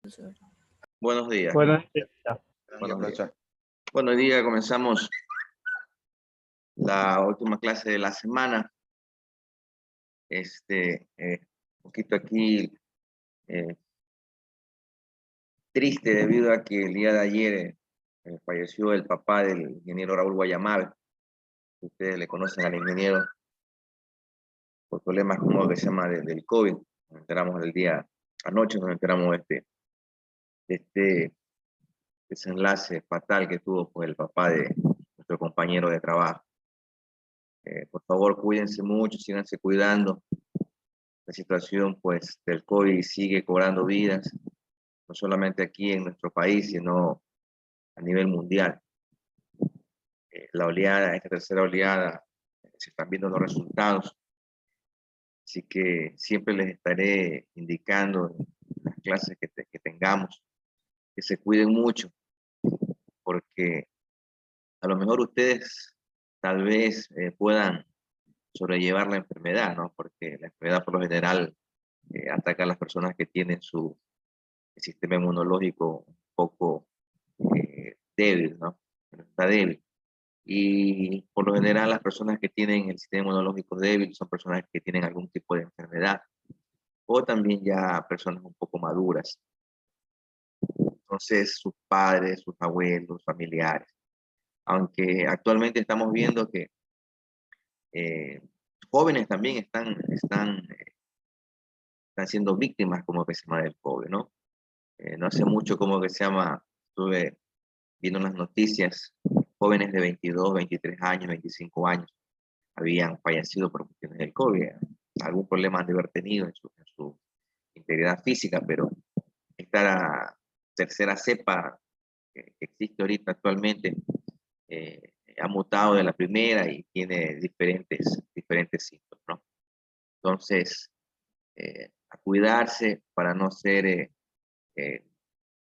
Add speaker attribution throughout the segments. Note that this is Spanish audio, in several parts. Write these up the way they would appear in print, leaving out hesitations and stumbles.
Speaker 1: Buenos días.
Speaker 2: Buenos días.
Speaker 3: Buenos días,
Speaker 1: Buenos días.
Speaker 3: profesor.
Speaker 1: Bueno, hoy día comenzamos la última clase de la semana. Un poquito aquí eh, triste debido a que el día de ayer falleció el papá del ingeniero Raúl Guayamál. Ustedes le conocen al ingeniero por problemas como que se llama del COVID. Nos enteramos anoche nos enteramos de este desenlace fatal que tuvo con el papá de nuestro compañero de trabajo. Por favor, cuídense mucho, síganse cuidando. La situación pues del COVID sigue cobrando vidas, no solamente aquí en nuestro país, sino a nivel mundial. Esta tercera oleada, se están viendo los resultados, así que siempre les estaré indicando en las clases que tengamos que se cuiden mucho, porque a lo mejor ustedes tal vez puedan sobrellevar la enfermedad, ¿no? Porque la enfermedad por lo general ataca a las personas que tienen el sistema inmunológico un poco débil, ¿no? Está débil. Y por lo general las personas que tienen el sistema inmunológico débil son personas que tienen algún tipo de enfermedad o también ya personas un poco maduras. Entonces sus padres, sus abuelos, familiares. Aunque actualmente estamos viendo que eh, jóvenes también están siendo víctimas como que se llama del COVID, ¿no? No hace mucho como que se llama, estuve viendo las noticias, jóvenes de 22, 23 años, 25 años, habían fallecido por cuestiones del COVID. Algún problema han de haber tenido en su integridad física, pero esta tercera cepa que existe ahorita actualmente ha mutado de la primera y tiene diferentes síntomas, ¿no? Entonces, a cuidarse para no ser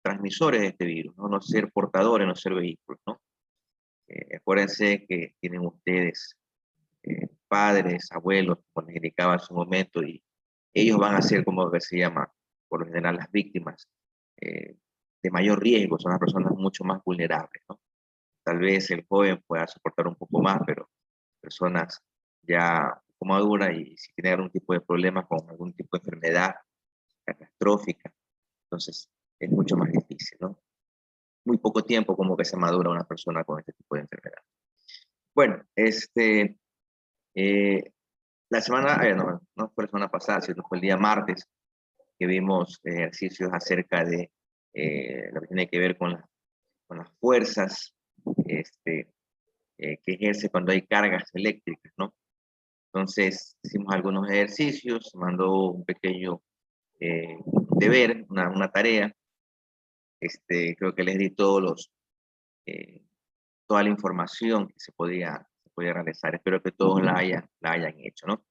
Speaker 1: transmisores de este virus, ¿no? No ser portadores, no ser vehículos, ¿no? Acuérdense que tienen ustedes padres, abuelos, como les indicaba en su momento, y ellos van a ser, como que se llama, por lo general, las víctimas eh, de mayor riesgo, son las personas mucho más vulnerables, ¿no? Tal vez el joven pueda soportar un poco más, pero personas ya un poco maduras y si tienen algún tipo de problema con algún tipo de enfermedad catastrófica, entonces es mucho más difícil, ¿no? Muy poco tiempo como que se madura una persona con este tipo de enfermedad. Bueno, eh, la semana, no fue la semana pasada, sino fue el día martes, que vimos ejercicios acerca de lo que tiene que ver con las fuerzas que ejerce cuando hay cargas eléctricas, ¿no? Entonces, hicimos algunos ejercicios, mandó un pequeño deber, una tarea. Creo que les di eh, toda la información que se podía realizar. Espero que todos la hayan hecho, ¿no?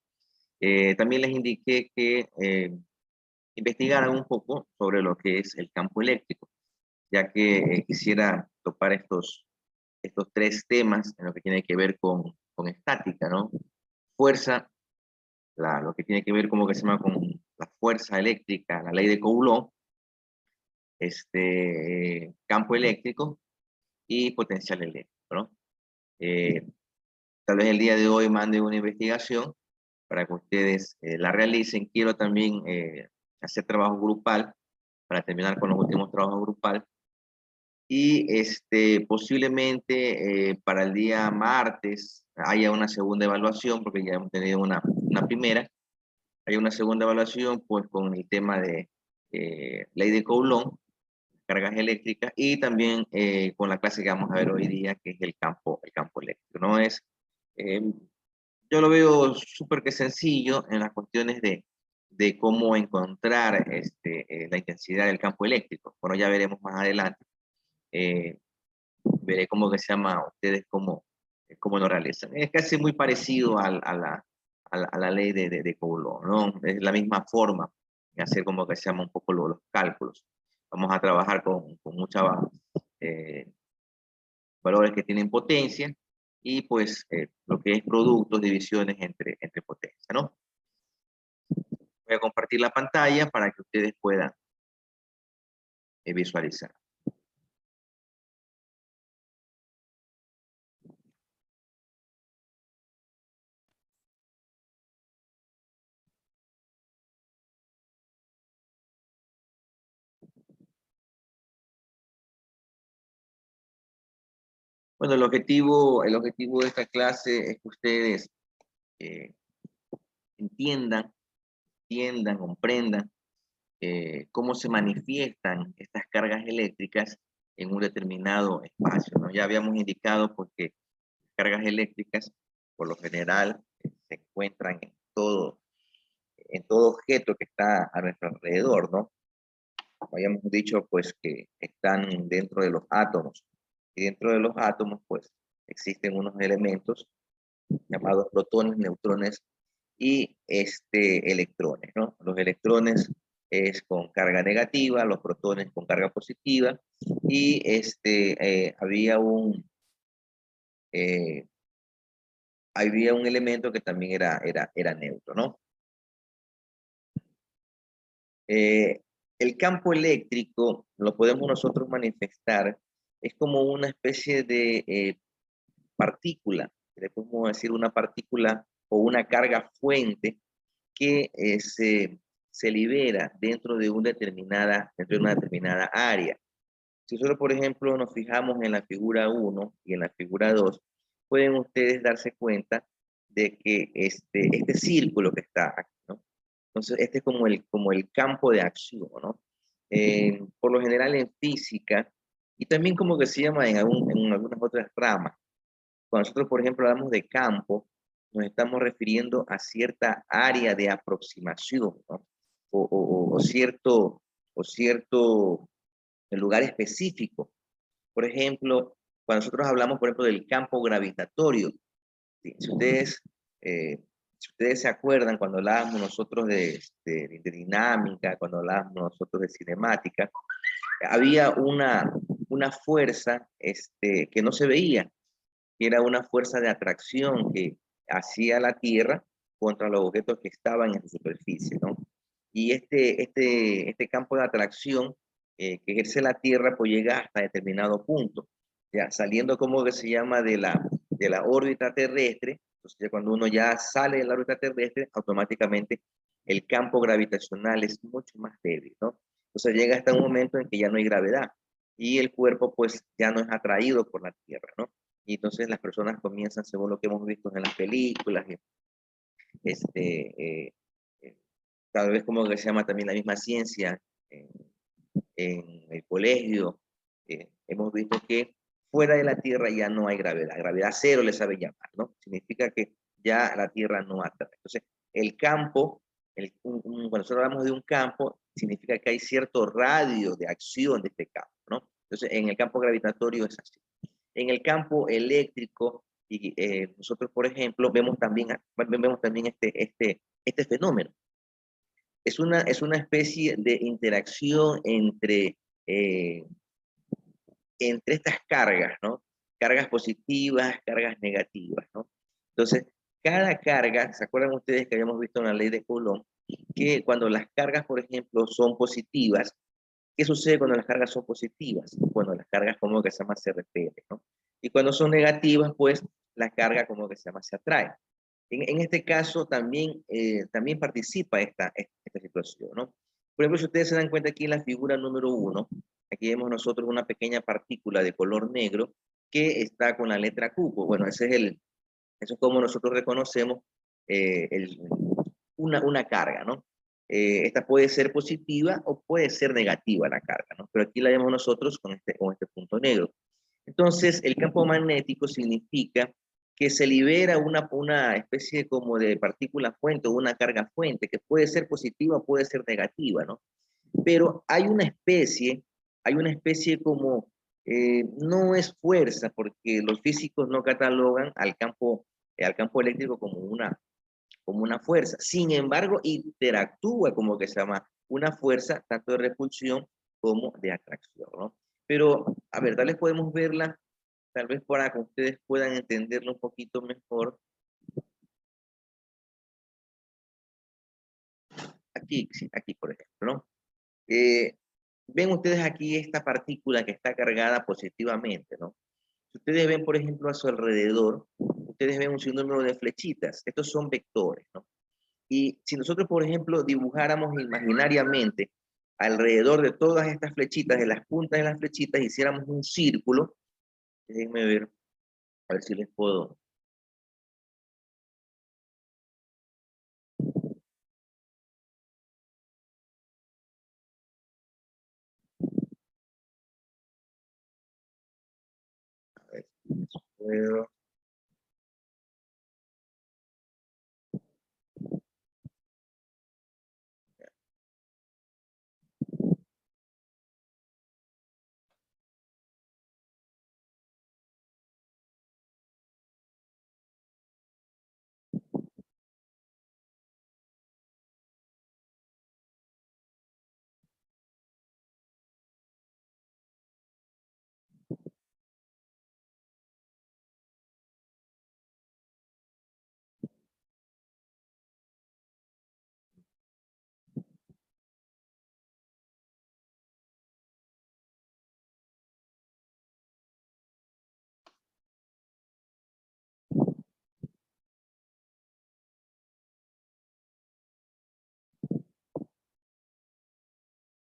Speaker 1: También les indiqué que investigaran un poco sobre lo que es el campo eléctrico, ya que quisiera topar estos tres temas en lo que tiene que ver con estática, ¿no? Fuerza, lo que tiene que ver como que se llama con la fuerza eléctrica, la ley de Coulomb, campo eléctrico y potencial eléctrico, ¿no? Tal vez el día de hoy mande una investigación para que ustedes la realicen. Quiero también hacer trabajo grupal para terminar con los últimos trabajos grupal. Y posiblemente para el día martes haya una segunda evaluación, porque ya hemos tenido una primera. Hay una segunda evaluación pues con el tema de ley de Coulomb, cargas eléctricas, y también con la clase que vamos a ver hoy día, que es el campo eléctrico. No es, eh, yo lo veo súper que sencillo en las cuestiones de cómo encontrar la intensidad del campo eléctrico. Bueno, ya veremos más adelante. Eh, Veré cómo que se llama ustedes, cómo lo realizan. Es casi muy parecido a la ley de Coulomb, ¿no? Es la misma forma de hacer como que se llama un poco los cálculos. Vamos a trabajar con muchos valores que tienen potencia y pues lo que es productos, divisiones entre potencia, ¿no? Voy a compartir la pantalla para que ustedes puedan visualizar. Bueno, el objetivo de esta clase es que ustedes eh, entiendan, comprendan cómo se manifiestan estas cargas eléctricas en un determinado espacio, ¿no? Ya habíamos indicado pues, que cargas eléctricas, por lo general, se encuentran en todo objeto que está a nuestro alrededor, ¿no? Habíamos dicho, pues, que están dentro de los átomos. Y dentro de los átomos, pues, existen unos elementos llamados protones, neutrones y electrones, ¿no? Los electrones es con carga negativa, los protones con carga positiva, y eh, había un elemento que también era neutro, ¿no? Eh, el campo eléctrico lo podemos nosotros manifestar, es como una especie de partícula, le podemos decir una partícula o una carga fuente que se libera dentro de una determinada área. Si nosotros, por ejemplo, nos fijamos en la figura 1 y en la figura 2, pueden ustedes darse cuenta de que este círculo que está aquí, ¿no? Entonces, este es como el campo de acción, ¿no? Por lo general en física, y también como que se llama en algunas otras ramas, cuando nosotros, por ejemplo, hablamos de campo, nos estamos refiriendo a cierta área de aproximación, ¿no? O cierto lugar específico. Por ejemplo, cuando nosotros hablamos, por ejemplo, del campo gravitatorio, ¿sí? Si ustedes se acuerdan, cuando hablábamos nosotros de dinámica, cuando hablábamos nosotros de cinemática, había una fuerza que no se veía, que era una fuerza de atracción que hacía la Tierra contra los objetos que estaban en su superficie, ¿no? Y este campo de atracción que ejerce la Tierra pues llega hasta determinado punto, ya saliendo como que se llama de la órbita terrestre. Entonces ya cuando uno ya sale de la órbita terrestre, automáticamente el campo gravitacional es mucho más débil, ¿no? Entonces llega hasta un momento en que ya no hay gravedad y el cuerpo pues ya no es atraído por la Tierra, ¿no? Y entonces las personas comienzan, según lo que hemos visto en las películas, este, eh, eh, tal vez como que se llama también la misma ciencia en, en el colegio, hemos visto que fuera de la Tierra ya no hay gravedad, gravedad cero le sabe llamar, ¿no? Significa que ya la Tierra no atrae. Entonces, el campo, cuando nosotros hablamos de un campo, significa que hay cierto radio de acción de este campo, ¿no? Entonces, en el campo gravitatorio es así. En el campo eléctrico, y, nosotros, por ejemplo, vemos también este fenómeno. Es una especie de interacción eh, entre estas cargas, ¿no? Cargas positivas, cargas negativas, ¿no? Entonces, cada carga, ¿se acuerdan ustedes que habíamos visto en la ley de Coulomb? Que cuando las cargas, por ejemplo, son positivas, ¿qué sucede cuando las cargas son positivas? Bueno, las cargas como que se llama se repelen, ¿no? Y cuando son negativas, pues la carga como que se llama se atrae. En este caso también participa esta situación, ¿no? Por ejemplo, si ustedes se dan cuenta aquí en la figura número 1, aquí vemos nosotros una pequeña partícula de color negro que está con la letra Q. Pues bueno, eso es como nosotros reconocemos eh, el, una carga, ¿no? Esta puede ser positiva o puede ser negativa la carga, ¿no? Pero aquí la vemos nosotros con este punto negro. Entonces, el campo magnético significa que se libera una especie como de partícula fuente o una carga fuente que puede ser positiva o puede ser negativa, ¿no? Pero hay una especie como, no es fuerza, porque los físicos no catalogan al campo eléctrico como una fuerza. Sin embargo, interactúa como que se llama una fuerza tanto de repulsión como de atracción, ¿no? Pero, a ver, tal vez podemos verla, tal vez para que ustedes puedan entenderlo un poquito mejor. Aquí, sí, aquí, por ejemplo, ¿no? ven ustedes aquí esta partícula que está cargada positivamente, ¿no? Si ustedes ven, por ejemplo, a su alrededor, ustedes ven un sinnúmero de flechitas. Estos son vectores, ¿no? Y si nosotros, por ejemplo, dibujáramos imaginariamente alrededor de todas estas flechitas, de las puntas de las flechitas, hiciéramos un círculo, déjenme ver, a ver si les puedo. A ver si puedo.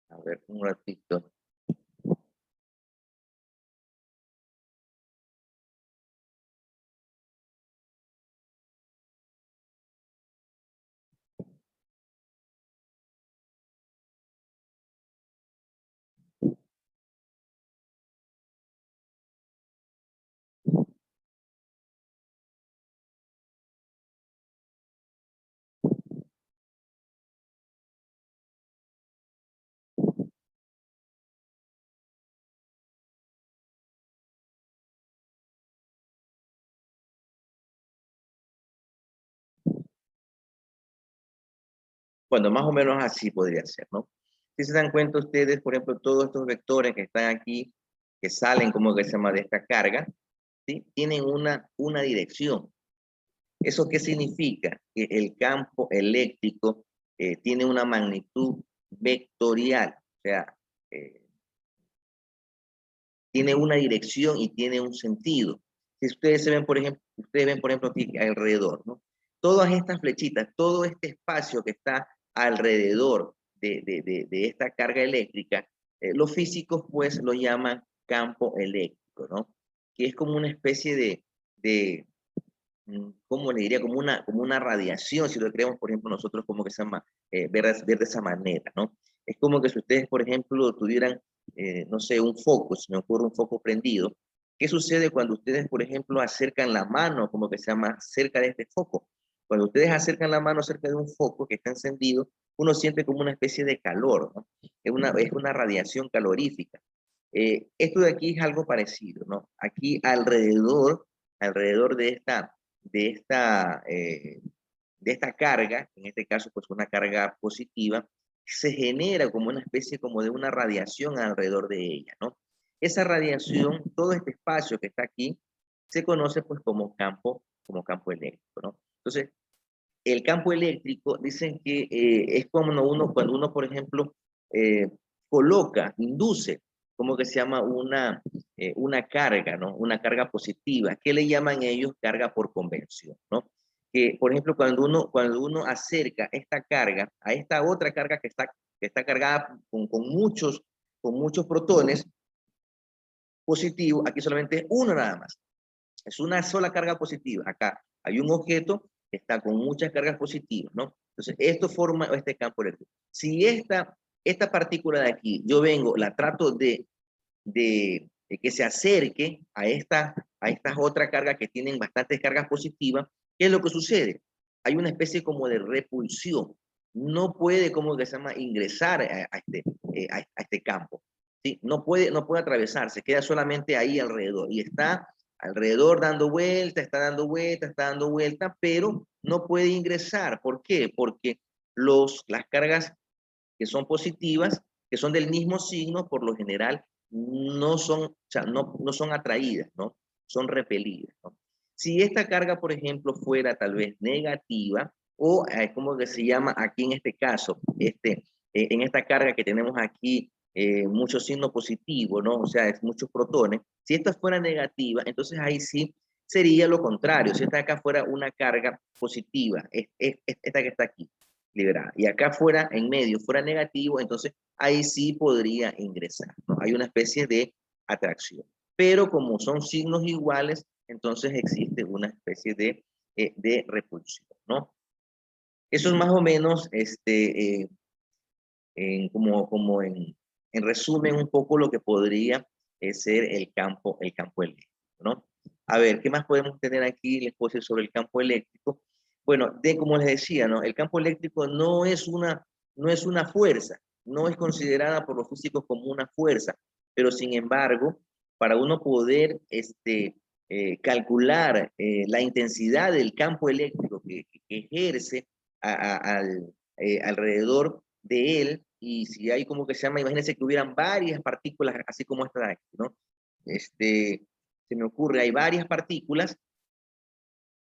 Speaker 1: A ver, un ratito. Bueno, más o menos así podría ser, ¿no? Si se dan cuenta ustedes, por ejemplo, todos estos vectores que están aquí, que salen como que se llama de esta carga, ¿sí? Tienen una dirección. ¿Eso qué significa? Que el campo eléctrico tiene una magnitud vectorial, o sea, eh, tiene una dirección y tiene un sentido. Si ustedes se ven, por ejemplo, aquí alrededor, ¿no? Todas estas flechitas, todo este espacio que está alrededor de esta carga eléctrica, los físicos pues lo llaman campo eléctrico, ¿no? Que es como una especie de ¿cómo le diría? Como una radiación, si lo creemos, por ejemplo, nosotros como que se llama, ver de esa manera, ¿no? Es como que si ustedes, por ejemplo, tuvieran, no sé, un foco, si me ocurre un foco prendido, ¿qué sucede cuando ustedes, por ejemplo, acercan la mano, como que se llama, cerca de este foco? Cuando ustedes acercan la mano cerca de un foco que está encendido, uno siente como una especie de calor, ¿no? Es una radiación calorífica. Esto de aquí es algo parecido, ¿no? Aquí alrededor de esta, eh, de esta carga, en este caso pues una carga positiva, se genera como una especie como de una radiación alrededor de ella, ¿no? Esa radiación, todo este espacio que está aquí, se conoce pues como campo eléctrico, ¿no? Entonces, el campo eléctrico, dicen que es cuando uno, por ejemplo, eh, induce, como que se llama una carga, ¿no? Una carga positiva. ¿Qué le llaman ellos? Carga por convención, ¿no? Que, por ejemplo, cuando uno acerca esta carga a esta otra carga que está cargada con muchos protones positivos, aquí solamente es uno nada más. Es una sola carga positiva. Acá hay un objeto que está con muchas cargas positivas, ¿no? Entonces, esto forma este campo eléctrico. Si esta partícula de aquí, yo vengo, la trato de que se acerque a estas otras cargas que tienen bastantes cargas positivas, ¿qué es lo que sucede? Hay una especie como de repulsión. No puede, como que se llama, ingresar a este campo. ¿Sí? No puede atravesarse, queda solamente ahí alrededor. Y está alrededor dando vuelta, está dando vuelta, está dando vuelta, pero no puede ingresar. ¿Por qué? Porque las cargas que son positivas, que son del mismo signo, por lo general no son, o sea, no son atraídas, ¿no? Son repelidas, ¿no? Si esta carga, por ejemplo, fuera tal vez negativa, o como que se llama aquí en este caso, en esta carga que tenemos aquí mucho signo positivo, ¿no? O sea, es muchos protones. Si esta fuera negativa, entonces ahí sí sería lo contrario. Si esta de acá fuera una carga positiva, esta que está aquí, liberada, y acá fuera, en medio, fuera negativo, entonces ahí sí podría ingresar, ¿no? Hay una especie de atracción. Pero como son signos iguales, entonces existe una especie de repulsión, ¿no? Eso es más o menos, como en resumen, un poco lo que podría ser el campo eléctrico, ¿no? A ver, ¿qué más podemos tener aquí? Les puedo decir sobre el campo eléctrico. Bueno, como les decía, ¿no? El campo eléctrico no es una fuerza, no es considerada por los físicos como una fuerza, pero sin embargo, para uno poder calcular la intensidad del campo eléctrico que ejerce alrededor de él, y si hay como que se llama, imagínense que hubieran varias partículas, así como esta de aquí, ¿no? Se me ocurre, hay varias partículas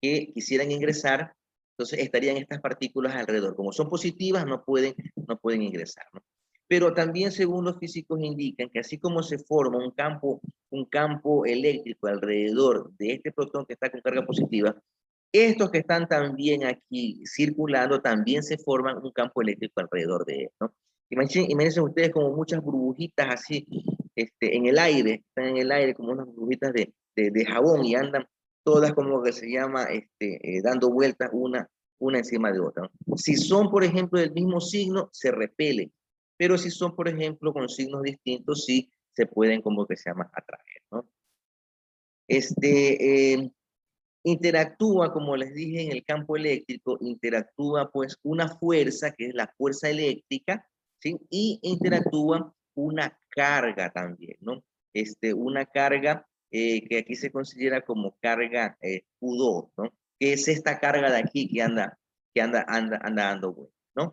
Speaker 1: que quisieran ingresar, entonces estarían estas partículas alrededor. Como son positivas, no pueden ingresar, ¿no? Pero también, según los físicos indican, que así como se forma un campo eléctrico alrededor de este protón que está con carga positiva, estos que están también aquí circulando también se forman un campo eléctrico alrededor de él, ¿no? Imagínense ustedes como muchas burbujitas así en el aire, están en el aire como unas burbujitas de jabón y andan todas como que se llama dando vueltas una encima de otra, ¿no? Si son, por ejemplo, del mismo signo, se repelen, pero si son, por ejemplo, con signos distintos, sí se pueden como que se llama atraer, ¿no? Interactúa, como les dije, en el campo eléctrico, interactúa pues una fuerza, que es la fuerza eléctrica, ¿sí? Y interactúa una carga también, ¿no? Una carga que aquí se considera como carga Q2, ¿no? Que es esta carga de aquí anda dando vueltas, ¿no?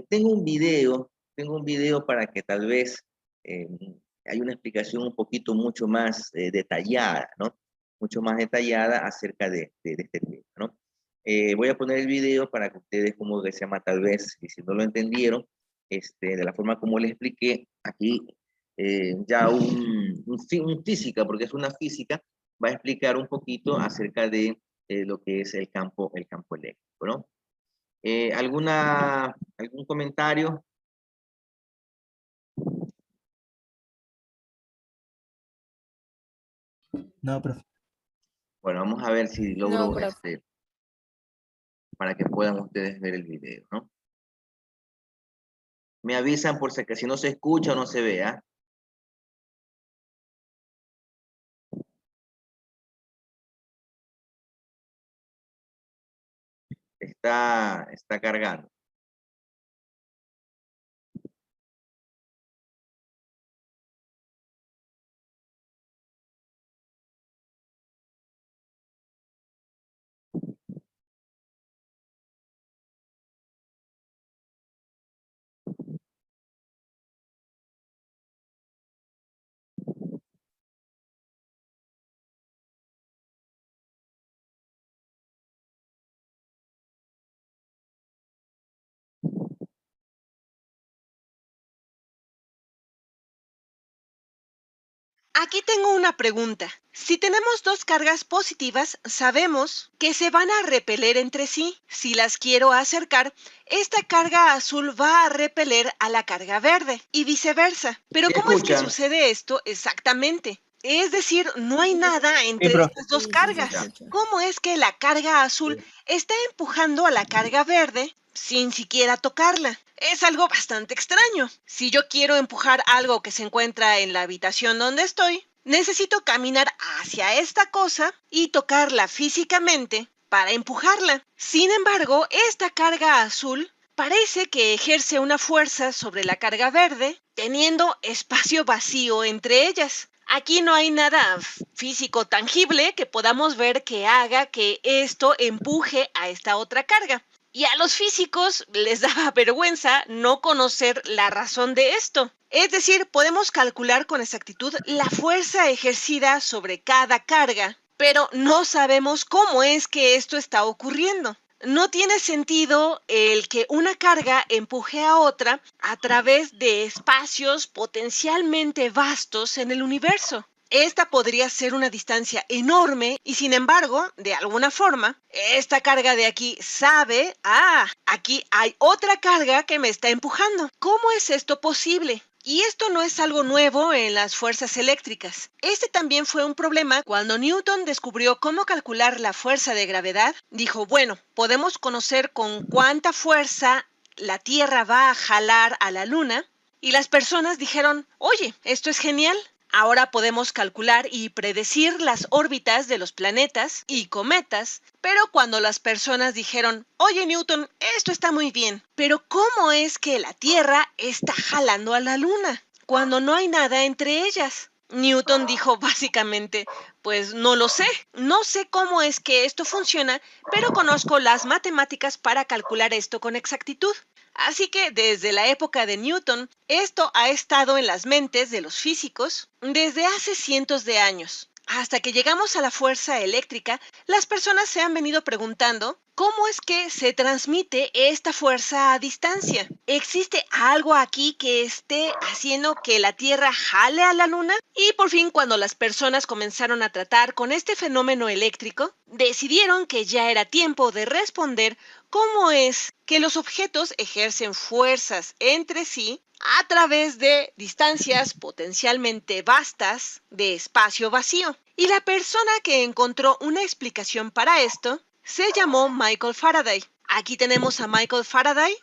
Speaker 1: Tengo un video para que tal vez eh, hay una explicación un poquito mucho más detallada, ¿no? Mucho más detallada acerca de este tema, ¿no? Voy a poner el video para que ustedes, como que se llama, tal vez, y si no lo entendieron, de la forma como les expliqué, aquí ya un física, porque es una física, va a explicar un poquito acerca de lo que es el campo eléctrico, ¿no? ¿Algún comentario?
Speaker 2: No, profe.
Speaker 1: Bueno, vamos a ver si
Speaker 3: No,
Speaker 1: logro,
Speaker 3: profe.
Speaker 1: para que puedan ustedes ver el video, ¿no? Me avisan por si que si no se escucha o no se vea. Está cargando.
Speaker 3: Aquí tengo una pregunta. Si tenemos dos cargas positivas, sabemos que se van a repeler entre sí. Si las quiero acercar, esta carga azul va a repeler a la carga verde y viceversa. Pero
Speaker 1: ¿Sí
Speaker 3: ¿cómo es que
Speaker 1: escuchan?
Speaker 3: sucede esto exactamente? Es decir, no hay nada
Speaker 2: Sí,
Speaker 3: entre
Speaker 2: profe.
Speaker 3: estas dos
Speaker 4: Sí, sí se
Speaker 3: cargas.
Speaker 1: Ya.
Speaker 4: escucha.
Speaker 3: ¿Cómo es que la carga azul está empujando a la carga verde sin siquiera tocarla? Es algo bastante extraño. Si yo quiero empujar algo que se encuentra en la habitación donde estoy, necesito caminar hacia esta cosa y tocarla físicamente para empujarla. Sin embargo, esta carga azul parece que ejerce una fuerza sobre la carga verde, teniendo espacio vacío entre ellas. Aquí no hay nada físico tangible que podamos ver que haga que esto empuje a esta otra carga. Y a los físicos les daba vergüenza no conocer la razón de esto. Es decir, podemos calcular con exactitud la fuerza ejercida sobre cada carga, pero no sabemos cómo es que esto está ocurriendo. No tiene sentido el que una carga empuje a otra a través de espacios potencialmente vastos en el universo. Esta podría ser una distancia enorme y sin embargo, de alguna forma, esta carga de aquí sabe, aquí hay otra carga que me está empujando. ¿Cómo es esto posible? Y esto no es algo nuevo en las fuerzas eléctricas. Este también fue un problema cuando Newton descubrió cómo calcular la fuerza de gravedad. Dijo, bueno, podemos conocer con cuánta fuerza la Tierra va a jalar a la Luna. Y las personas dijeron, oye, esto es genial. Ahora podemos calcular y predecir las órbitas de los planetas y cometas, pero cuando las personas dijeron, oye Newton, esto está muy bien, pero ¿cómo es que la Tierra está jalando a la Luna cuando no hay nada entre ellas? Newton dijo básicamente, pues no lo sé, no sé cómo es que esto funciona, pero conozco las matemáticas para calcular esto con exactitud. Así que desde la época de Newton, esto ha estado en las mentes de los físicos desde hace cientos de años. Hasta que llegamos a la fuerza eléctrica, las personas se han venido preguntando cómo es que se transmite esta fuerza a distancia. ¿Existe algo aquí que esté haciendo que la Tierra jale a la Luna? Y por fin, cuando las personas comenzaron a tratar con este fenómeno eléctrico, decidieron que ya era tiempo de responder cómo es que los objetos ejercen fuerzas entre sí a través de distancias potencialmente vastas de espacio vacío. Y la persona que encontró una explicación para esto se llamó Michael Faraday. Aquí tenemos a Michael Faraday.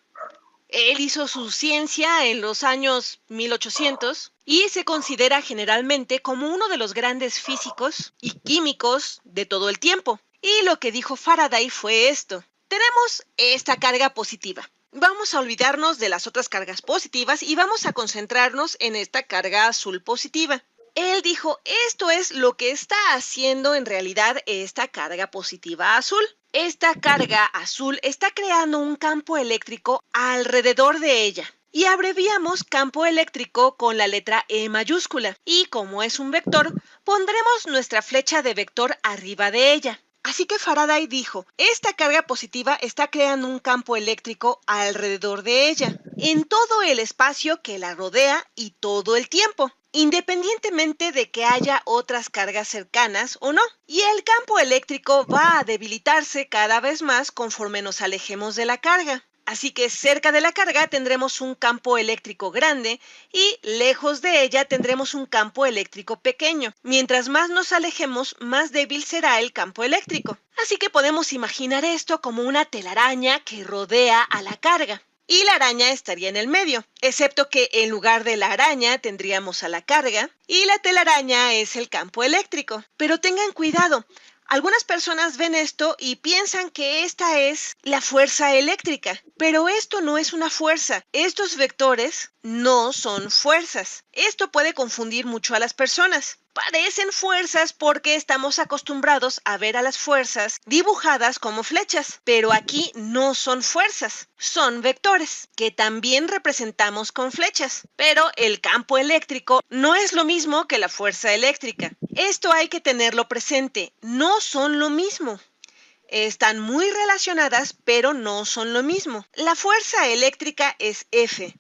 Speaker 3: Él hizo su ciencia en los años 1800 y se considera generalmente como uno de los grandes físicos y químicos de todo el tiempo. Y lo que dijo Faraday fue esto. Tenemos esta carga positiva. Vamos a olvidarnos de las otras cargas positivas y vamos a concentrarnos en esta carga azul positiva. Él dijo, esto es lo que está haciendo en realidad esta carga positiva azul. Esta carga azul está creando un campo eléctrico alrededor de ella. Y abreviamos campo eléctrico con la letra E mayúscula. Y como es un vector, pondremos nuestra flecha de vector arriba de ella. Así que Faraday dijo, esta carga positiva está creando un campo eléctrico alrededor de ella, en todo el espacio que la rodea y todo el tiempo, independientemente de que haya otras cargas cercanas o no. Y el campo eléctrico va a debilitarse cada vez más conforme nos alejemos de la carga. Así que cerca de la carga tendremos un campo eléctrico grande y lejos de ella tendremos un campo eléctrico pequeño. Mientras más nos alejemos, más débil será el campo eléctrico. Así que podemos imaginar esto como una telaraña que rodea a la carga. Y la araña estaría en el medio, excepto que en lugar de la araña tendríamos a la carga y la telaraña es el campo eléctrico. Pero tengan cuidado. Algunas personas ven esto y piensan que esta es la fuerza eléctrica, pero esto no es una fuerza. Estos vectores no son fuerzas. Esto puede confundir mucho a las personas. Parecen fuerzas porque estamos acostumbrados a ver a las fuerzas dibujadas como flechas, pero aquí no son fuerzas, son vectores, que también representamos con flechas. Pero el campo eléctrico no es lo mismo que la fuerza eléctrica. Esto hay que tenerlo presente, no son lo mismo. Están muy relacionadas, pero no son lo mismo. La fuerza eléctrica es F.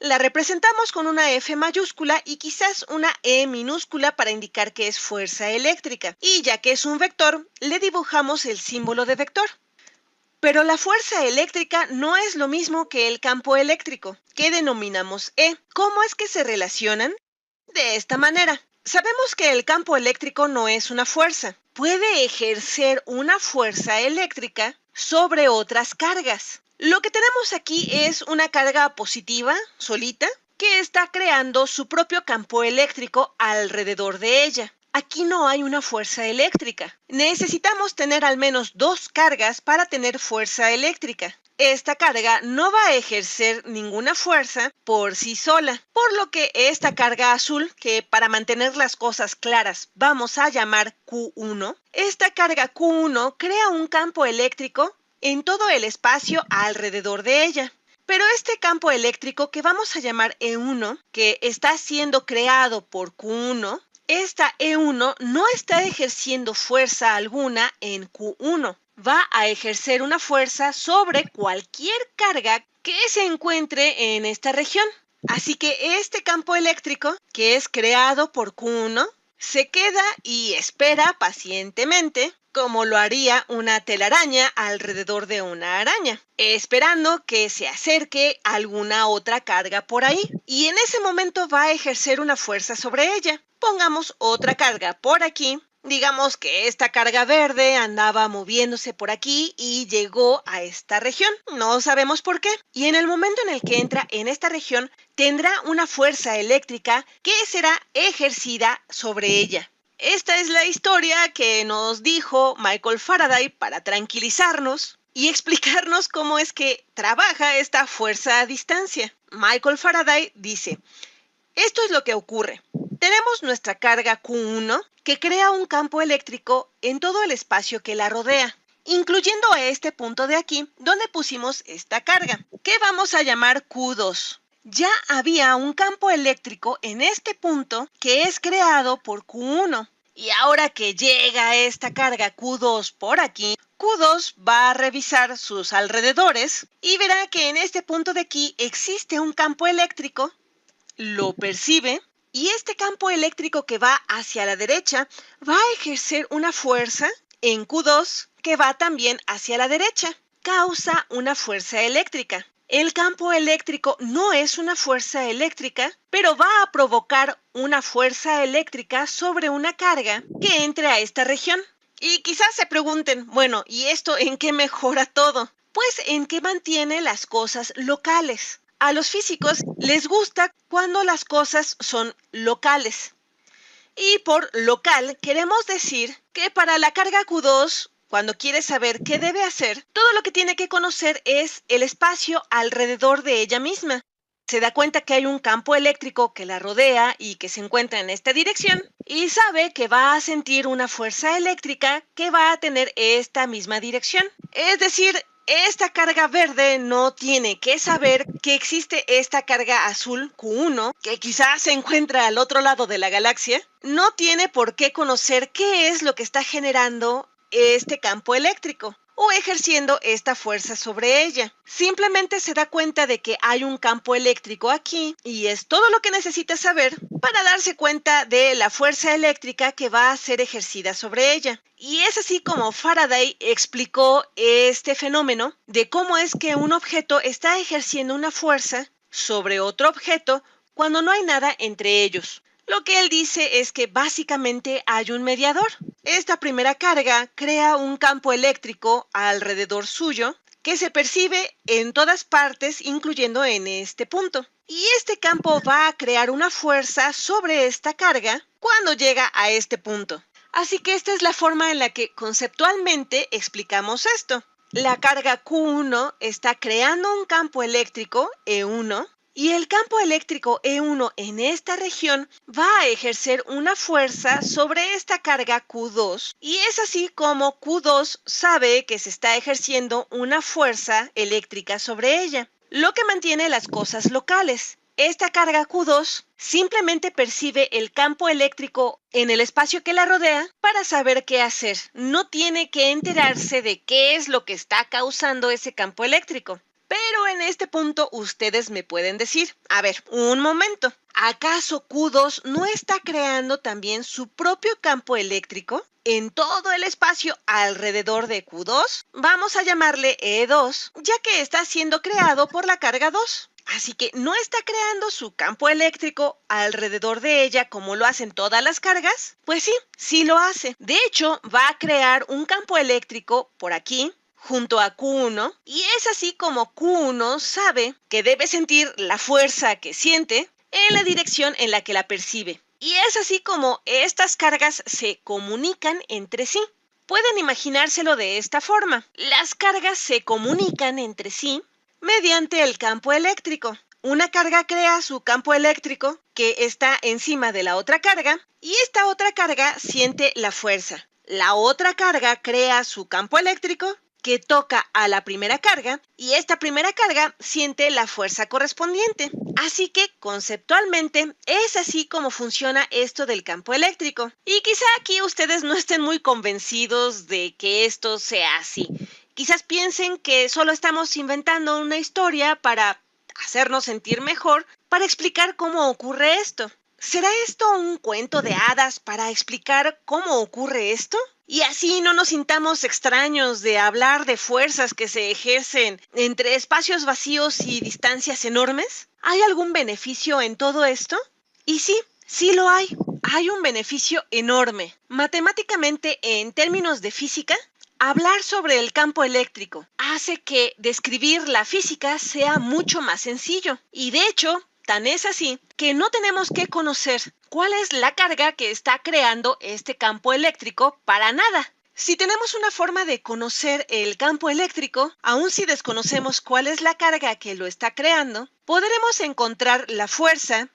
Speaker 3: La representamos con una F mayúscula y quizás una E minúscula para indicar que es fuerza eléctrica. Y ya que es un vector, le dibujamos el símbolo de vector. Pero la fuerza eléctrica no es lo mismo que el campo eléctrico, que denominamos E. ¿Cómo es que se relacionan? De esta manera. Sabemos que el campo eléctrico no es una fuerza. Puede ejercer una fuerza eléctrica sobre otras cargas. Lo que tenemos aquí es una carga positiva, solita, que está creando su propio campo eléctrico alrededor de ella. Aquí no hay una fuerza eléctrica. Necesitamos tener al menos dos cargas para tener fuerza eléctrica. Esta carga no va a ejercer ninguna fuerza por sí sola, por lo que esta carga azul, que para mantener las cosas claras vamos a llamar Q1, esta carga Q1 crea un campo eléctrico en todo el espacio alrededor de ella. Pero este campo eléctrico que vamos a llamar E1, que está siendo creado por Q1, esta E1 no está ejerciendo fuerza alguna en Q1. va a ejercer una fuerza sobre cualquier carga que se encuentre en esta región. Así que este campo eléctrico, que es creado por Q1, se queda y espera pacientemente, como lo haría una telaraña alrededor de una araña, esperando que se acerque alguna otra carga por ahí. Y en ese momento va a ejercer una fuerza sobre ella. Pongamos otra carga por aquí. Digamos que esta carga verde andaba moviéndose por aquí y llegó a esta región. No sabemos por qué. Y en el momento en el que entra en esta región, tendrá una fuerza eléctrica que será ejercida sobre ella. Esta es la historia que nos dijo Michael Faraday para tranquilizarnos y explicarnos cómo es que trabaja esta fuerza a distancia. Michael Faraday dice: esto es lo que ocurre. Tenemos nuestra carga Q1 que crea un campo eléctrico en todo el espacio que la rodea, incluyendo a este punto de aquí donde pusimos esta carga, que vamos a llamar Q2. Ya había un campo eléctrico en este punto que es creado por Q1. Y ahora que llega esta carga Q2 por aquí, Q2 va a revisar sus alrededores y verá que en este punto de aquí existe un campo eléctrico, lo percibe, y este campo eléctrico que va hacia la derecha va a ejercer una fuerza en Q2 que va también hacia la derecha. Causa una fuerza eléctrica. El campo eléctrico no es una fuerza eléctrica, pero va a provocar una fuerza eléctrica sobre una carga que entre a esta región. Y quizás se pregunten, bueno, ¿y esto en qué mejora todo? Pues en que mantiene las cosas locales. A los físicos les gusta cuando las cosas son locales. Y por local queremos decir que para la carga Q2, cuando quiere saber qué debe hacer, todo lo que tiene que conocer es el espacio alrededor de ella misma. Se da cuenta que hay un campo eléctrico que la rodea y que se encuentra en esta dirección y sabe que va a sentir una fuerza eléctrica que va a tener esta misma dirección. Es decir, esta carga verde no tiene que saber que existe esta carga azul Q1, que quizás se encuentra al otro lado de la galaxia. No tiene por qué conocer qué es lo que está generando este campo eléctrico o ejerciendo esta fuerza sobre ella. Simplemente se da cuenta de que hay un campo eléctrico aquí y es todo lo que necesita saber para darse cuenta de la fuerza eléctrica que va a ser ejercida sobre ella. Y es así como Faraday explicó este fenómeno de cómo es que un objeto está ejerciendo una fuerza sobre otro objeto cuando no hay nada entre ellos. Lo que él dice es que básicamente hay un mediador. Esta primera carga crea un campo eléctrico alrededor suyo que se percibe en todas partes, incluyendo en este punto. Y este campo va a crear una fuerza sobre esta carga cuando llega a este punto. Así que esta es la forma en la que conceptualmente explicamos esto. La carga Q1 está creando un campo eléctrico, E1, y el campo eléctrico E1 en esta región va a ejercer una fuerza sobre esta carga Q2 y es así como Q2 sabe que se está ejerciendo una fuerza eléctrica sobre ella, lo que mantiene las cosas locales. Esta carga Q2 simplemente percibe el campo eléctrico en el espacio que la rodea para saber qué hacer. No tiene que enterarse de qué es lo que está causando ese campo eléctrico. Pero en este punto ustedes me pueden decir, a ver, un momento, ¿acaso Q2 no está creando también su propio campo eléctrico en todo el espacio alrededor de Q2? Vamos a llamarle E2, ya que está siendo creado por la carga 2. Así que no está creando su campo eléctrico alrededor de ella como lo hacen todas las cargas. Pues sí, sí lo hace. De hecho, va a crear un campo eléctrico por aquí, junto a Q1, y es así como Q1 sabe que debe sentir la fuerza que siente en la dirección en la que la percibe. Y es así como estas cargas se comunican entre sí. Pueden imaginárselo de esta forma. Las cargas se comunican entre sí mediante el campo eléctrico. Una carga crea su campo eléctrico que está encima de la otra carga y esta otra carga siente la fuerza. La otra carga crea su campo eléctrico que toca a la primera carga y esta primera carga siente la fuerza correspondiente. Así que conceptualmente es así como funciona esto del campo eléctrico. Y quizá aquí ustedes no estén muy convencidos de que esto sea así. Quizás piensen que solo estamos inventando una historia para hacernos sentir mejor, para explicar cómo ocurre esto. ¿Será esto un cuento de hadas para explicar cómo ocurre esto? Y así no nos sintamos extraños de hablar de fuerzas que se ejercen entre espacios vacíos y distancias enormes. ¿Hay algún beneficio en todo esto? Y sí, sí lo hay. Hay un beneficio enorme. Matemáticamente, en términos de física, hablar sobre el campo eléctrico hace que describir la física sea mucho más sencillo. Y de hecho, tan es así que no tenemos que conocer cuál es la carga que está creando este campo eléctrico para nada. Si tenemos una forma de conocer el campo eléctrico, aun si desconocemos cuál es la carga que lo está creando, podremos encontrar la fuerza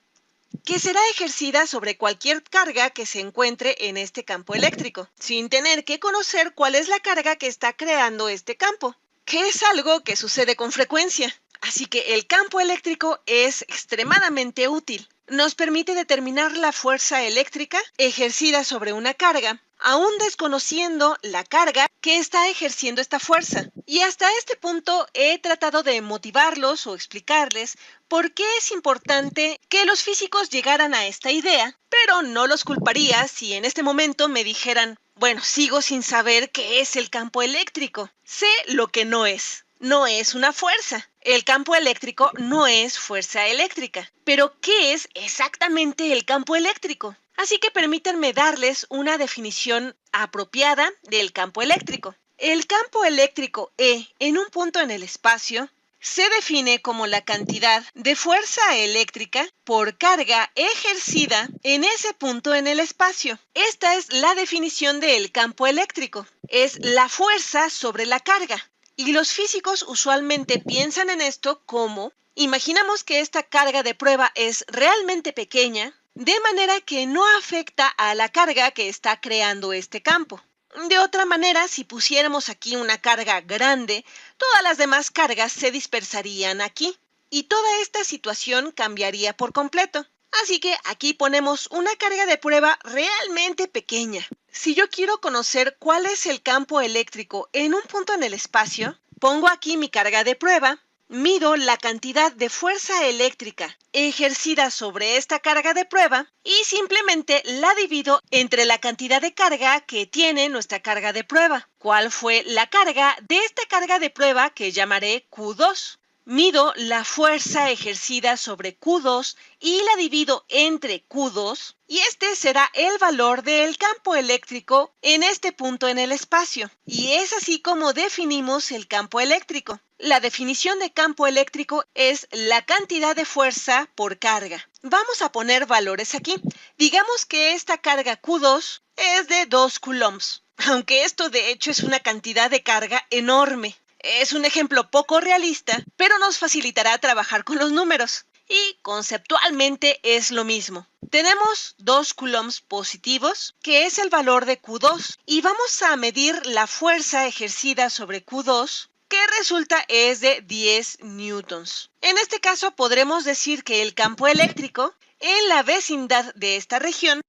Speaker 3: que será ejercida sobre cualquier carga que se encuentre en este campo eléctrico, sin tener que conocer cuál es la carga que está creando este campo, que es algo que sucede con frecuencia. Así que el campo eléctrico es extremadamente útil. Nos permite determinar la fuerza eléctrica ejercida sobre una carga, aún desconociendo la carga que está ejerciendo esta fuerza. Y hasta este punto he tratado de motivarlos o explicarles por qué es importante que los físicos llegaran a esta idea, pero no los culparía si en este momento me dijeran, bueno, sigo sin saber qué es el campo eléctrico. Sé lo que no es. No es una fuerza. El campo eléctrico no es fuerza eléctrica. Pero, ¿qué es exactamente el campo eléctrico? Así que permítanme darles una definición apropiada del campo eléctrico. El campo eléctrico E en un punto en el espacio se define como la cantidad de fuerza eléctrica por carga ejercida en ese punto en el espacio. Esta es la definición del campo eléctrico. Es la fuerza sobre la carga. Y los físicos usualmente piensan en esto como, imaginamos que esta carga de prueba es realmente pequeña, de manera que no afecta a la carga que está creando este campo. De otra manera, si pusiéramos aquí una carga grande, todas las demás cargas se dispersarían aquí y toda esta situación cambiaría por completo. Así que aquí ponemos una carga de prueba realmente pequeña. Si yo quiero conocer cuál es el campo eléctrico en un punto en el espacio, pongo aquí mi carga de prueba, mido la cantidad de fuerza eléctrica ejercida sobre esta carga de prueba y simplemente la divido entre la cantidad de carga que tiene nuestra carga de prueba. ¿Cuál fue la carga de esta carga de prueba que llamaré Q2? Mido la fuerza ejercida sobre Q2 y la divido entre Q2 y este será el valor del campo eléctrico en este punto en el espacio. Y es así como definimos el campo eléctrico. La definición de campo eléctrico es la cantidad de fuerza por carga. Vamos a poner valores aquí. Digamos que esta carga Q2 es de 2 coulombs, aunque esto de hecho es una cantidad de carga enorme. Es un ejemplo poco realista, pero nos facilitará trabajar con los números. Y conceptualmente es lo mismo. Tenemos 2 coulombs positivos, que es el valor de Q2, y vamos a medir la fuerza ejercida sobre Q2, que resulta es de 10 newtons. En este caso podremos decir que el campo eléctrico en la vecindad de esta región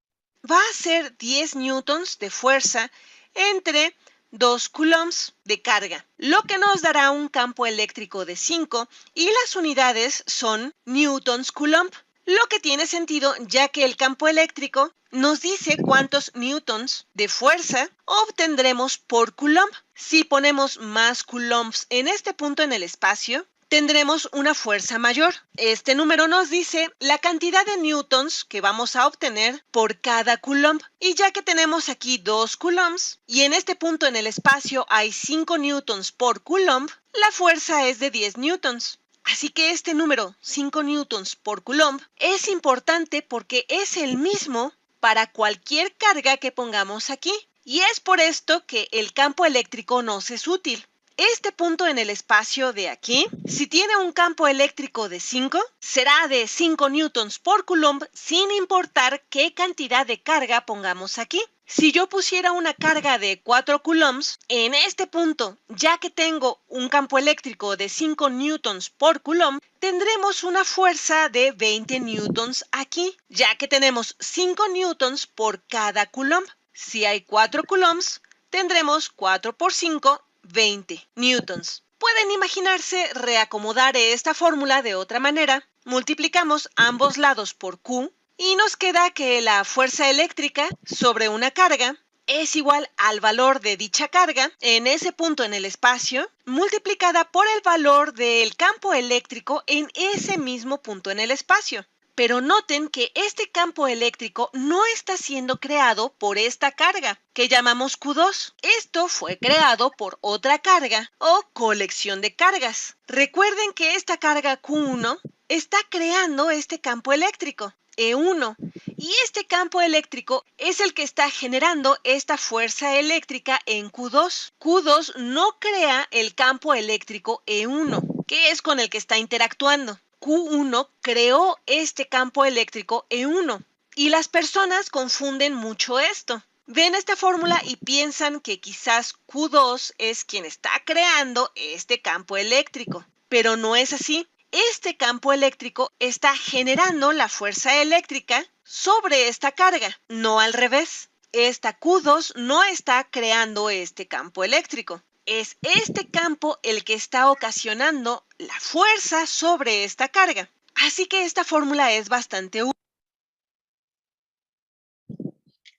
Speaker 3: va a ser 10 newtons de fuerza entre 2 coulombs de carga, lo que nos dará un campo eléctrico de 5 y las unidades son newtons coulomb, lo que tiene sentido ya que el campo eléctrico nos dice cuántos newtons de fuerza obtendremos por coulomb. Si ponemos más coulombs en este punto en el espacio, tendremos una fuerza mayor. Este número nos dice la cantidad de newtons que vamos a obtener por cada coulomb. Y ya que tenemos aquí 2 coulombs y en este punto en el espacio hay 5 newtons por coulomb, la fuerza es de 10 newtons. Así que este número, 5 newtons por coulomb, es importante porque es el mismo para cualquier carga que pongamos aquí. Y es por esto que el campo eléctrico nos es útil. este punto en el espacio de aquí, si tiene un campo eléctrico de 5, será de 5 newtons por coulomb sin importar qué cantidad de carga pongamos aquí. Si yo pusiera una carga de 4 coulombs, en este punto, ya que tengo un campo eléctrico de 5 newtons por coulomb, tendremos una fuerza de 20 newtons aquí, ya que tenemos 5 newtons por cada coulomb. Si hay 4 coulombs, tendremos 4 por 5, 20 newtons. Pueden imaginarse reacomodar esta fórmula de otra manera. Multiplicamos ambos lados por Q y nos queda que la fuerza eléctrica sobre una carga es igual al valor de dicha carga en ese punto en el espacio multiplicada por el valor del campo eléctrico en ese mismo punto en el espacio. Pero noten que este campo eléctrico no está siendo creado por esta carga, que llamamos Q2. Esto fue creado por otra carga o colección de cargas. Recuerden que esta carga Q1 está creando este campo eléctrico, E1. Y este campo eléctrico es el que está generando esta fuerza eléctrica en Q2. Q2 no crea el campo eléctrico E1, que es con el que está interactuando. Q1 creó este campo eléctrico E1 y las personas confunden mucho esto. Ven esta fórmula y piensan que quizás Q2 es quien está creando este campo eléctrico, pero no es así. Este campo eléctrico está generando la fuerza eléctrica sobre esta carga, no al revés. Esta Q2 no está creando este campo eléctrico. Es este campo el que está ocasionando la fuerza sobre esta carga. Así que esta fórmula es bastante útil.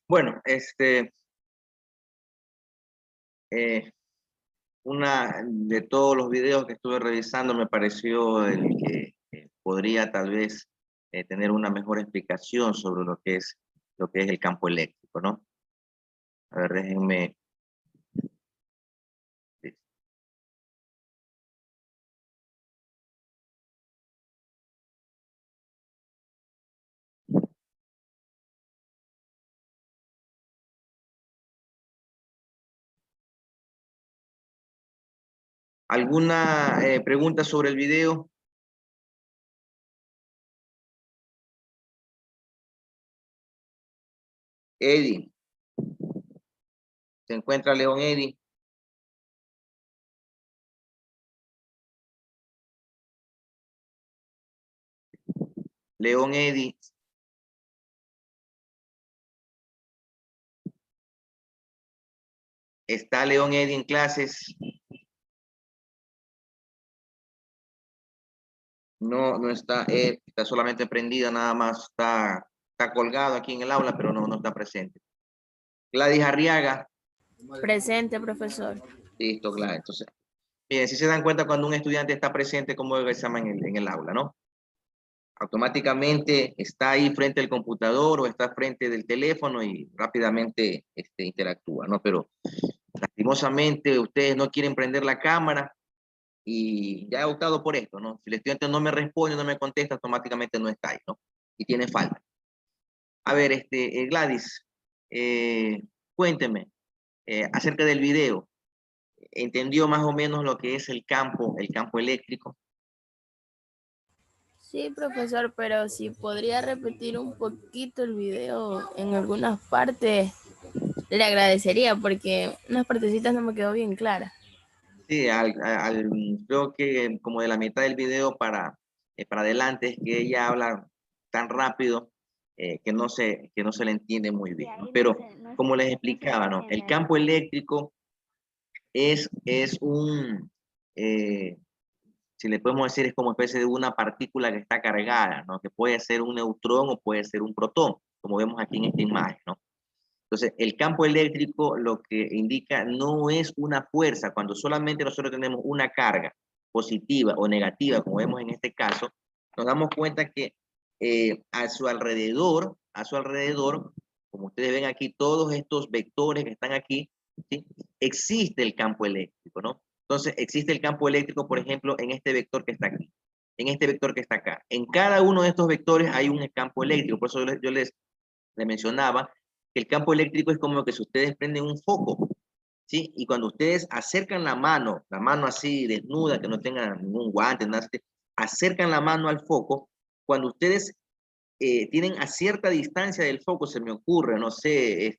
Speaker 1: Bueno, una de todos los videos que estuve revisando me pareció el que podría tal vez tener una mejor explicación sobre lo que es el campo eléctrico, ¿no? A ver, déjenme. ¿Alguna pregunta sobre el video? Eddie. ¿Se encuentra León Eddie? León Eddie. ¿Está León Eddie en clases? No, no está, está solamente prendida, nada más está colgado aquí en el aula, pero no está presente. Gladys Arriaga.
Speaker 2: Presente, profesor.
Speaker 1: Listo, Gladys. Entonces, miren, si se dan cuenta cuando un estudiante está presente, cómo el examen en el aula, ¿no? Automáticamente está ahí frente al computador o está frente del teléfono y rápidamente interactúa, ¿no? Pero lastimosamente ustedes no quieren prender la cámara y ya he optado por esto, ¿no? Si el estudiante no me responde, no me contesta, automáticamente no está ahí, ¿no? Y tiene falta. A ver, Gladys, cuénteme acerca del video. ¿Entendió más o menos lo que es el campo eléctrico?
Speaker 2: Sí, profesor, pero si podría repetir un poquito el video en algunas partes, le agradecería porque unas partecitas no me quedó bien clara.
Speaker 1: Sí, creo que como de la mitad del video para adelante es que ella habla tan rápido que no se le entiende muy bien, ¿no? Pero como les explicaba, ¿no? El campo eléctrico es un, si le podemos decir, es como especie de una partícula que está cargada, ¿no? Que puede ser un neutrón o puede ser un protón, como vemos aquí en esta imagen, ¿no? Entonces, el campo eléctrico lo que indica no es una fuerza, cuando solamente nosotros tenemos una carga positiva o negativa, como vemos en este caso, nos damos cuenta que a su alrededor, como ustedes ven aquí, todos estos vectores que están aquí, ¿sí? Existe el campo eléctrico, ¿no? Entonces, existe el campo eléctrico, por ejemplo, en este vector que está aquí, en este vector que está acá. En cada uno de estos vectores hay un campo eléctrico, por eso yo les mencionaba que el campo eléctrico es como que si ustedes prenden un foco, ¿sí? Y cuando ustedes acercan la mano así desnuda, que no tengan ningún guante, nada, acercan la mano al foco, cuando ustedes tienen a cierta distancia del foco, se me ocurre, no sé,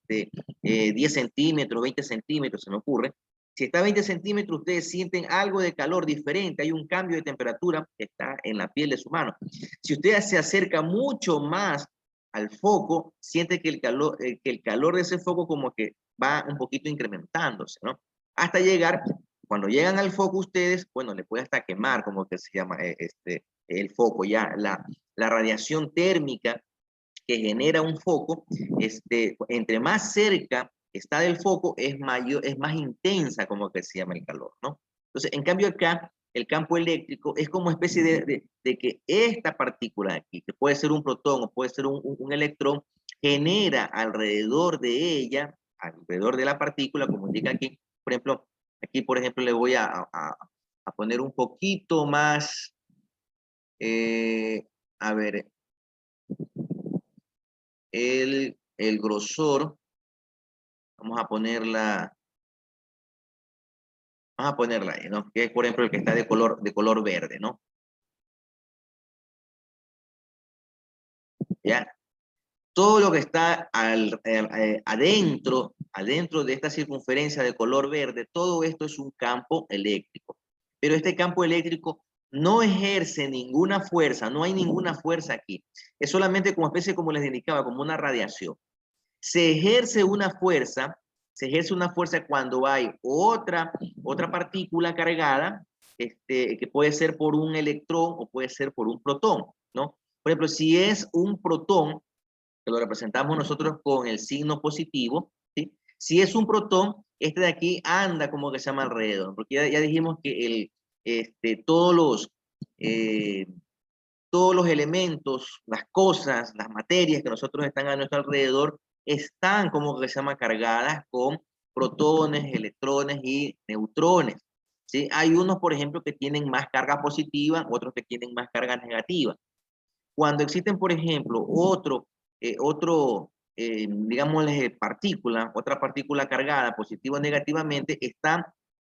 Speaker 1: 10 centímetros, 20 centímetros, se me ocurre. Si está a 20 centímetros, ustedes sienten algo de calor diferente, hay un cambio de temperatura que está en la piel de su mano. Si usted se acerca mucho más al foco, siente que el calor de ese foco como que va un poquito incrementándose, ¿no? Hasta llegar, cuando llegan al foco ustedes, bueno, le puede hasta quemar, como que se llama el foco, ya la radiación térmica que genera un foco, entre más cerca está del foco, es más intensa, como que se llama el calor, ¿no? Entonces, en cambio acá, el campo eléctrico es como especie de que esta partícula aquí, que puede ser un protón o puede ser un electrón, genera alrededor de ella, alrededor de la partícula, como indica aquí, por ejemplo, le voy a poner un poquito más, a ver, el grosor, vamos a ponerla ahí, ¿no? Que es, por ejemplo, el que está de color verde, ¿no? ¿Ya? Todo lo que está adentro de esta circunferencia de color verde, todo esto es un campo eléctrico. Pero este campo eléctrico no ejerce ninguna fuerza, no hay ninguna fuerza aquí. Es solamente como especie, como les indicaba, como una radiación. Se ejerce una fuerza cuando hay otra partícula cargada, que puede ser por un electrón o puede ser por un protón, ¿no? Por ejemplo, si es un protón, que lo representamos nosotros con el signo positivo, ¿sí? Si es un protón, este de aquí anda como que se llama alrededor, porque ya dijimos que eh, todos los elementos, las cosas, las materias que nosotros están a nuestro alrededor, están como que se llama cargadas con protones, electrones y neutrones, ¿sí? Hay unos, por ejemplo, que tienen más carga positiva, otros que tienen más carga negativa. Cuando existen, por ejemplo, digámosle, otra partícula cargada positivo o negativamente,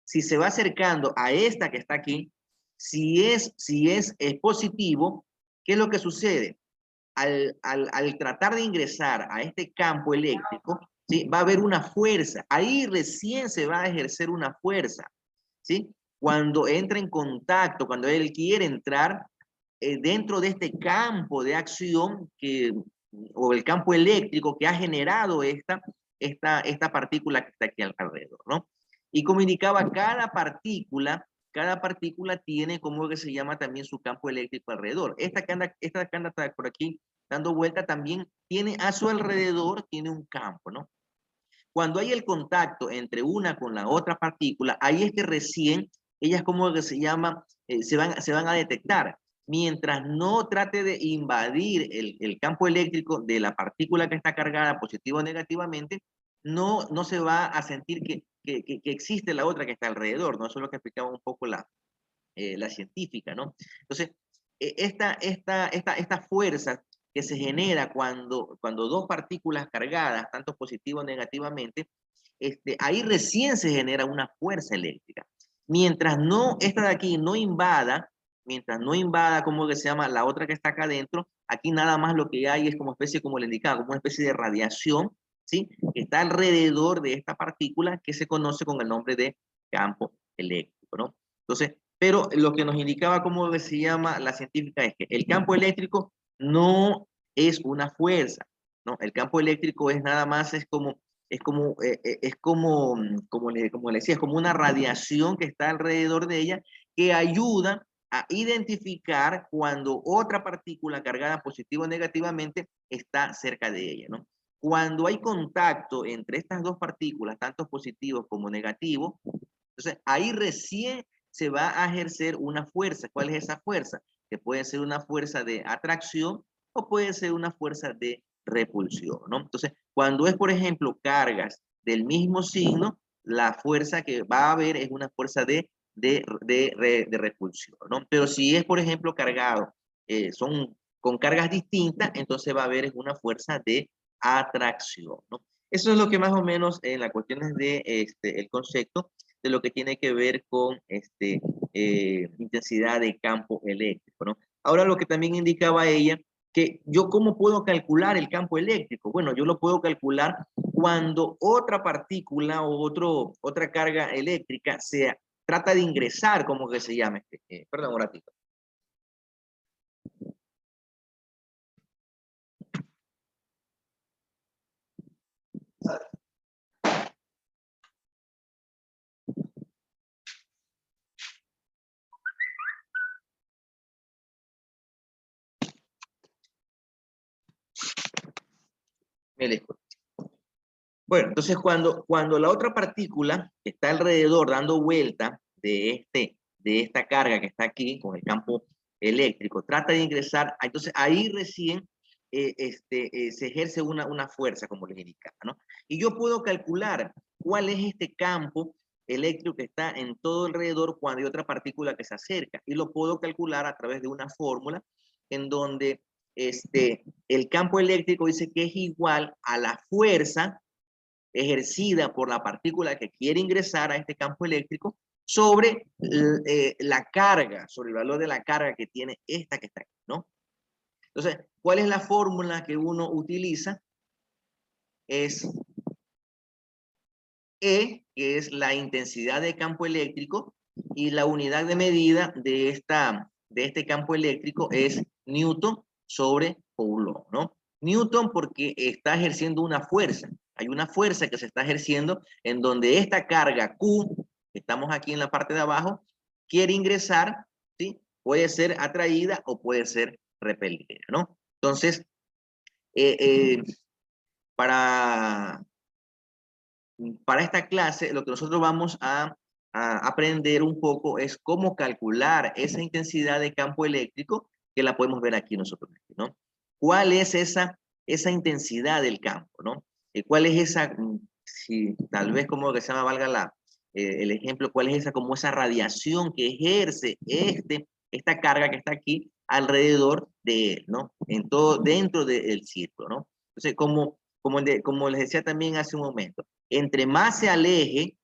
Speaker 1: si se va acercando a esta que está aquí, si es positivo, ¿qué es lo que sucede? Al tratar de ingresar a este campo eléctrico, ¿sí? Va a haber una fuerza, ahí recién se va a ejercer una fuerza, ¿sí? Cuando entra en contacto, cuando él quiere entrar, dentro de este campo de acción o el campo eléctrico que ha generado esta partícula que está aquí alrededor, ¿no? Y como indicaba, cada partícula tiene como que se llama también su campo eléctrico alrededor. Esta que anda por aquí dando vuelta también tiene a su alrededor, tiene un campo, ¿no? Cuando hay el contacto entre una con la otra partícula, ahí es que recién ellas como que se llama, se van a detectar. Mientras no trate de invadir el campo eléctrico de la partícula que está cargada positivo o negativamente, no se va a sentir que existe la otra que está alrededor, ¿no? Eso es lo que explicaba un poco la científica, ¿no? Entonces, esta fuerza que se genera cuando dos partículas cargadas, tanto positivo o negativamente, ahí recién se genera una fuerza eléctrica. Mientras esta de aquí mientras no invada, como que se llama, la otra que está acá adentro, aquí nada más lo que hay es como especie, como le indicaba, como una especie de radiación, ¿sí? Que está alrededor de esta partícula que se conoce con el nombre de campo eléctrico, ¿no? Entonces, pero lo que nos indicaba, como se llama la científica, es que el campo eléctrico no es una fuerza, ¿no? El campo eléctrico es nada más, como le decía, es como una radiación que está alrededor de ella que ayuda a identificar cuando otra partícula cargada positivo o negativamente está cerca de ella, ¿no? Cuando hay contacto entre estas dos partículas, tanto positivos como negativos, entonces ahí recién se va a ejercer una fuerza. ¿Cuál es esa fuerza? Que puede ser una fuerza de atracción o puede ser una fuerza de repulsión, ¿no? Entonces, cuando es, por ejemplo, cargas del mismo signo, la fuerza que va a haber es una fuerza de repulsión, ¿no? Pero si es, por ejemplo, cargado, son con cargas distintas, entonces va a haber una fuerza de atracción, ¿no? Eso es lo que más o menos en las cuestiones de el concepto de lo que tiene que ver con intensidad de campo eléctrico, ¿no? Ahora lo que también indicaba ella, que yo cómo puedo calcular el campo eléctrico. Bueno, yo lo puedo calcular cuando otra partícula o otra carga eléctrica se trata de ingresar, como que se llama. Perdón, un ratito. Me disculpo. Bueno, entonces cuando la otra partícula que está alrededor dando vuelta de esta carga que está aquí con el campo eléctrico, trata de ingresar, entonces ahí recién se ejerce una fuerza, como les indicaba, ¿no? Y yo puedo calcular cuál es este campo eléctrico que está en todo alrededor cuando hay otra partícula que se acerca, y lo puedo calcular a través de una fórmula en donde el campo eléctrico dice que es igual a la fuerza ejercida por la partícula que quiere ingresar a este campo eléctrico sobre la carga, sobre el valor de la carga que tiene esta que está aquí, ¿no? Entonces, ¿cuál es la fórmula que uno utiliza? Es E, que es la intensidad de campo eléctrico, y la unidad de medida de este campo eléctrico es Newton sobre Coulomb, ¿no? Newton porque está ejerciendo una fuerza. Hay una fuerza que se está ejerciendo en donde esta carga Q, que estamos aquí en la parte de abajo, quiere ingresar, ¿sí? Puede ser atraída o puede ser repelida, ¿no? Entonces, para esta clase, lo que nosotros vamos a aprender un poco es cómo calcular esa intensidad de campo eléctrico, que la podemos ver aquí nosotros, ¿no? ¿Cuál es esa intensidad del campo, ¿no? ¿Cuál es esa, si tal vez como que se llama, valga el ejemplo, cuál es como esa radiación que ejerce esta carga que está aquí alrededor de él, ¿no? Dentro del círculo, ¿no? Entonces, como les decía también hace un momento, entre más se aleje,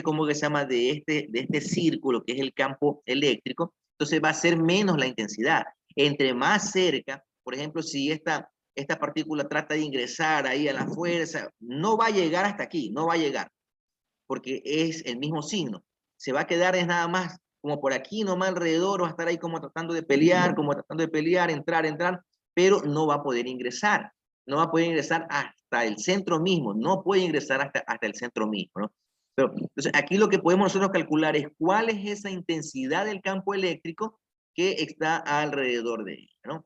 Speaker 1: como que se llama, de este círculo que es el campo eléctrico, entonces va a ser menos la intensidad. Entre más cerca, por ejemplo, si esta partícula trata de ingresar ahí a la fuerza, no va a llegar hasta aquí, no va a llegar, porque es el mismo signo. Se va a quedar es nada más como por aquí, nomás alrededor, va a estar ahí como tratando de pelear, entrar, pero no va a poder ingresar. No va a poder ingresar hasta el centro mismo, no puede ingresar hasta el centro mismo, ¿no? Pero, entonces, aquí lo que podemos nosotros calcular es cuál es esa intensidad del campo eléctrico que está alrededor de ella, ¿no?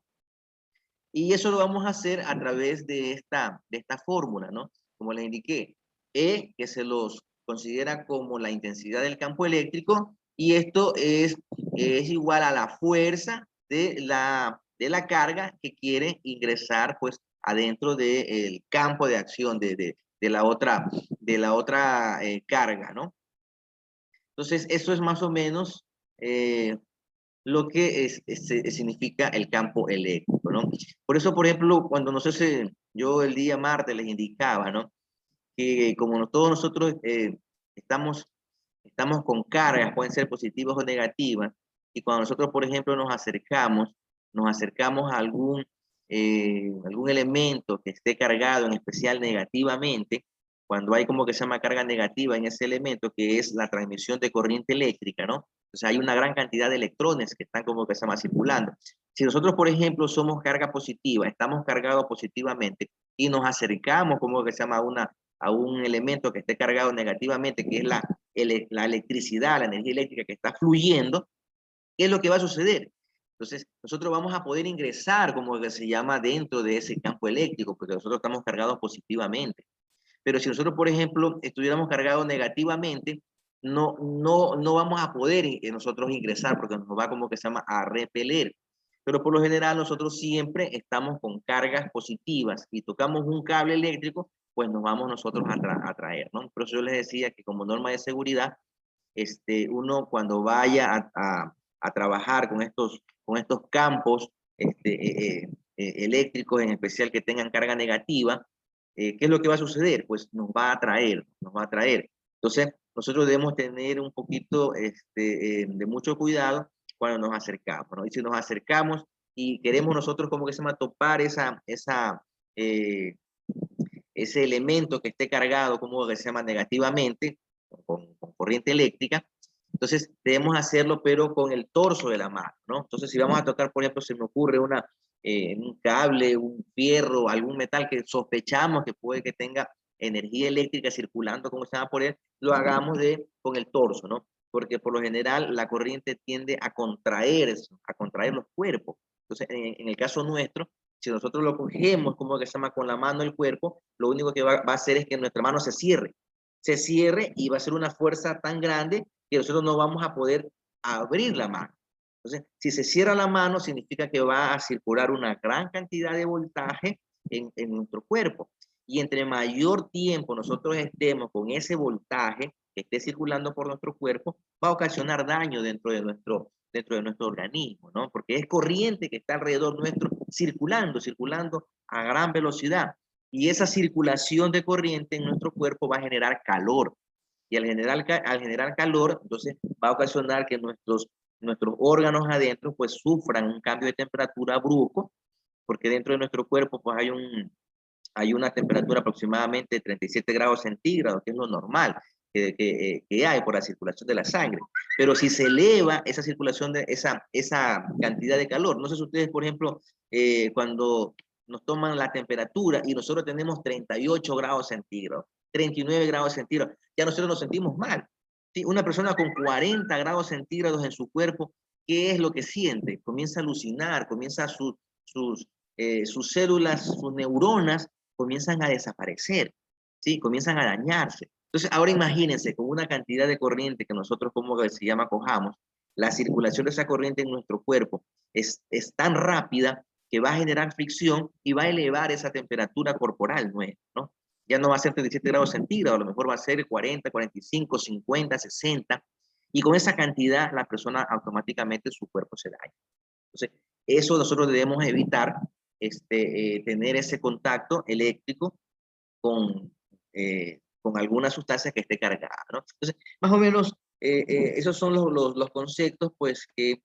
Speaker 1: Y eso lo vamos a hacer a través de esta fórmula, ¿no? Como les indiqué, E, que se los considera como la intensidad del campo eléctrico, y esto es igual a la fuerza de la carga que quiere ingresar, pues, adentro del campo de acción de la otra carga, ¿no? Entonces, eso es más o menos lo que significa el campo eléctrico, ¿no? Por eso, por ejemplo, cuando yo el día martes les indicaba, ¿no? Que como todos nosotros estamos con cargas, pueden ser positivas o negativas, y cuando nosotros, por ejemplo, nos acercamos a algún elemento que esté cargado, en especial negativamente, cuando hay como que se llama carga negativa en ese elemento, que es la transmisión de corriente eléctrica, ¿no? Entonces hay una gran cantidad de electrones que están como que se llama circulando. Si nosotros, por ejemplo, somos carga positiva, estamos cargados positivamente, y nos acercamos como que se llama a un elemento que esté cargado negativamente, que es la electricidad, la energía eléctrica que está fluyendo, ¿qué es lo que va a suceder? Entonces, nosotros vamos a poder ingresar, como que se llama, dentro de ese campo eléctrico, porque nosotros estamos cargados positivamente. Pero si nosotros, por ejemplo, estuviéramos cargados negativamente, no vamos a poder nosotros ingresar, porque nos va como que se llama a repeler. Pero por lo general nosotros siempre estamos con cargas positivas y tocamos un cable eléctrico, pues nos vamos nosotros a traer, ¿no? Por eso yo les decía que como norma de seguridad, uno cuando vaya a trabajar con estos campos eléctricos, en especial que tengan carga negativa, ¿qué es lo que va a suceder? Pues nos va a atraer, nos va a atraer. Entonces, nosotros debemos tener un poquito de mucho cuidado cuando nos acercamos, ¿no? Y si nos acercamos y queremos nosotros como que se llama topar ese elemento que esté cargado, como que se llama negativamente, con corriente eléctrica, entonces debemos hacerlo pero con el torso de la mano, ¿no? Entonces si vamos a tocar, por ejemplo, se me ocurre un cable, un fierro, algún metal que sospechamos que puede que tenga energía eléctrica circulando, como se llama por él, lo hagamos con el torso, ¿no? Porque por lo general la corriente tiende a contraer los cuerpos. Entonces, en el caso nuestro, si nosotros lo cogemos, como que se llama, con la mano el cuerpo, lo único que va a hacer es que nuestra mano se cierre y va a ser una fuerza tan grande que nosotros no vamos a poder abrir la mano. Entonces, si se cierra la mano, significa que va a circular una gran cantidad de voltaje en nuestro cuerpo. Y entre mayor tiempo nosotros estemos con ese voltaje que esté circulando por nuestro cuerpo, va a ocasionar daño dentro de nuestro organismo, ¿no? Porque es corriente que está alrededor nuestro circulando a gran velocidad. Y esa circulación de corriente en nuestro cuerpo va a generar calor. Y al generar calor, entonces va a ocasionar que nuestros órganos adentro pues sufran un cambio de temperatura brusco, porque dentro de nuestro cuerpo pues hay una temperatura aproximadamente de 37 grados centígrados, que es lo normal que hay por la circulación de la sangre. Pero si se eleva esa circulación de esa cantidad de calor, no sé si ustedes, por ejemplo, cuando nos toman la temperatura y nosotros tenemos 38 grados centígrados, 39 grados centígrados, ya nosotros nos sentimos mal. ¿Sí? Una persona con 40 grados centígrados en su cuerpo, ¿qué es lo que siente? Comienza a alucinar, comienza sus células, sus neuronas comienzan a desaparecer, ¿sí? Comienzan a dañarse. Entonces, ahora imagínense, con una cantidad de corriente que nosotros, como se llama, cojamos, la circulación de esa corriente en nuestro cuerpo es tan rápida que va a generar fricción y va a elevar esa temperatura corporal nuestra, ¿no? Ya no va a ser 37 grados centígrados, a lo mejor va a ser 40, 45, 50, 60, y con esa cantidad la persona automáticamente su cuerpo se daña. Entonces, eso nosotros debemos evitar, tener ese contacto eléctrico con alguna sustancia que esté cargada, ¿no? Entonces, más o menos, esos son los conceptos, pues, que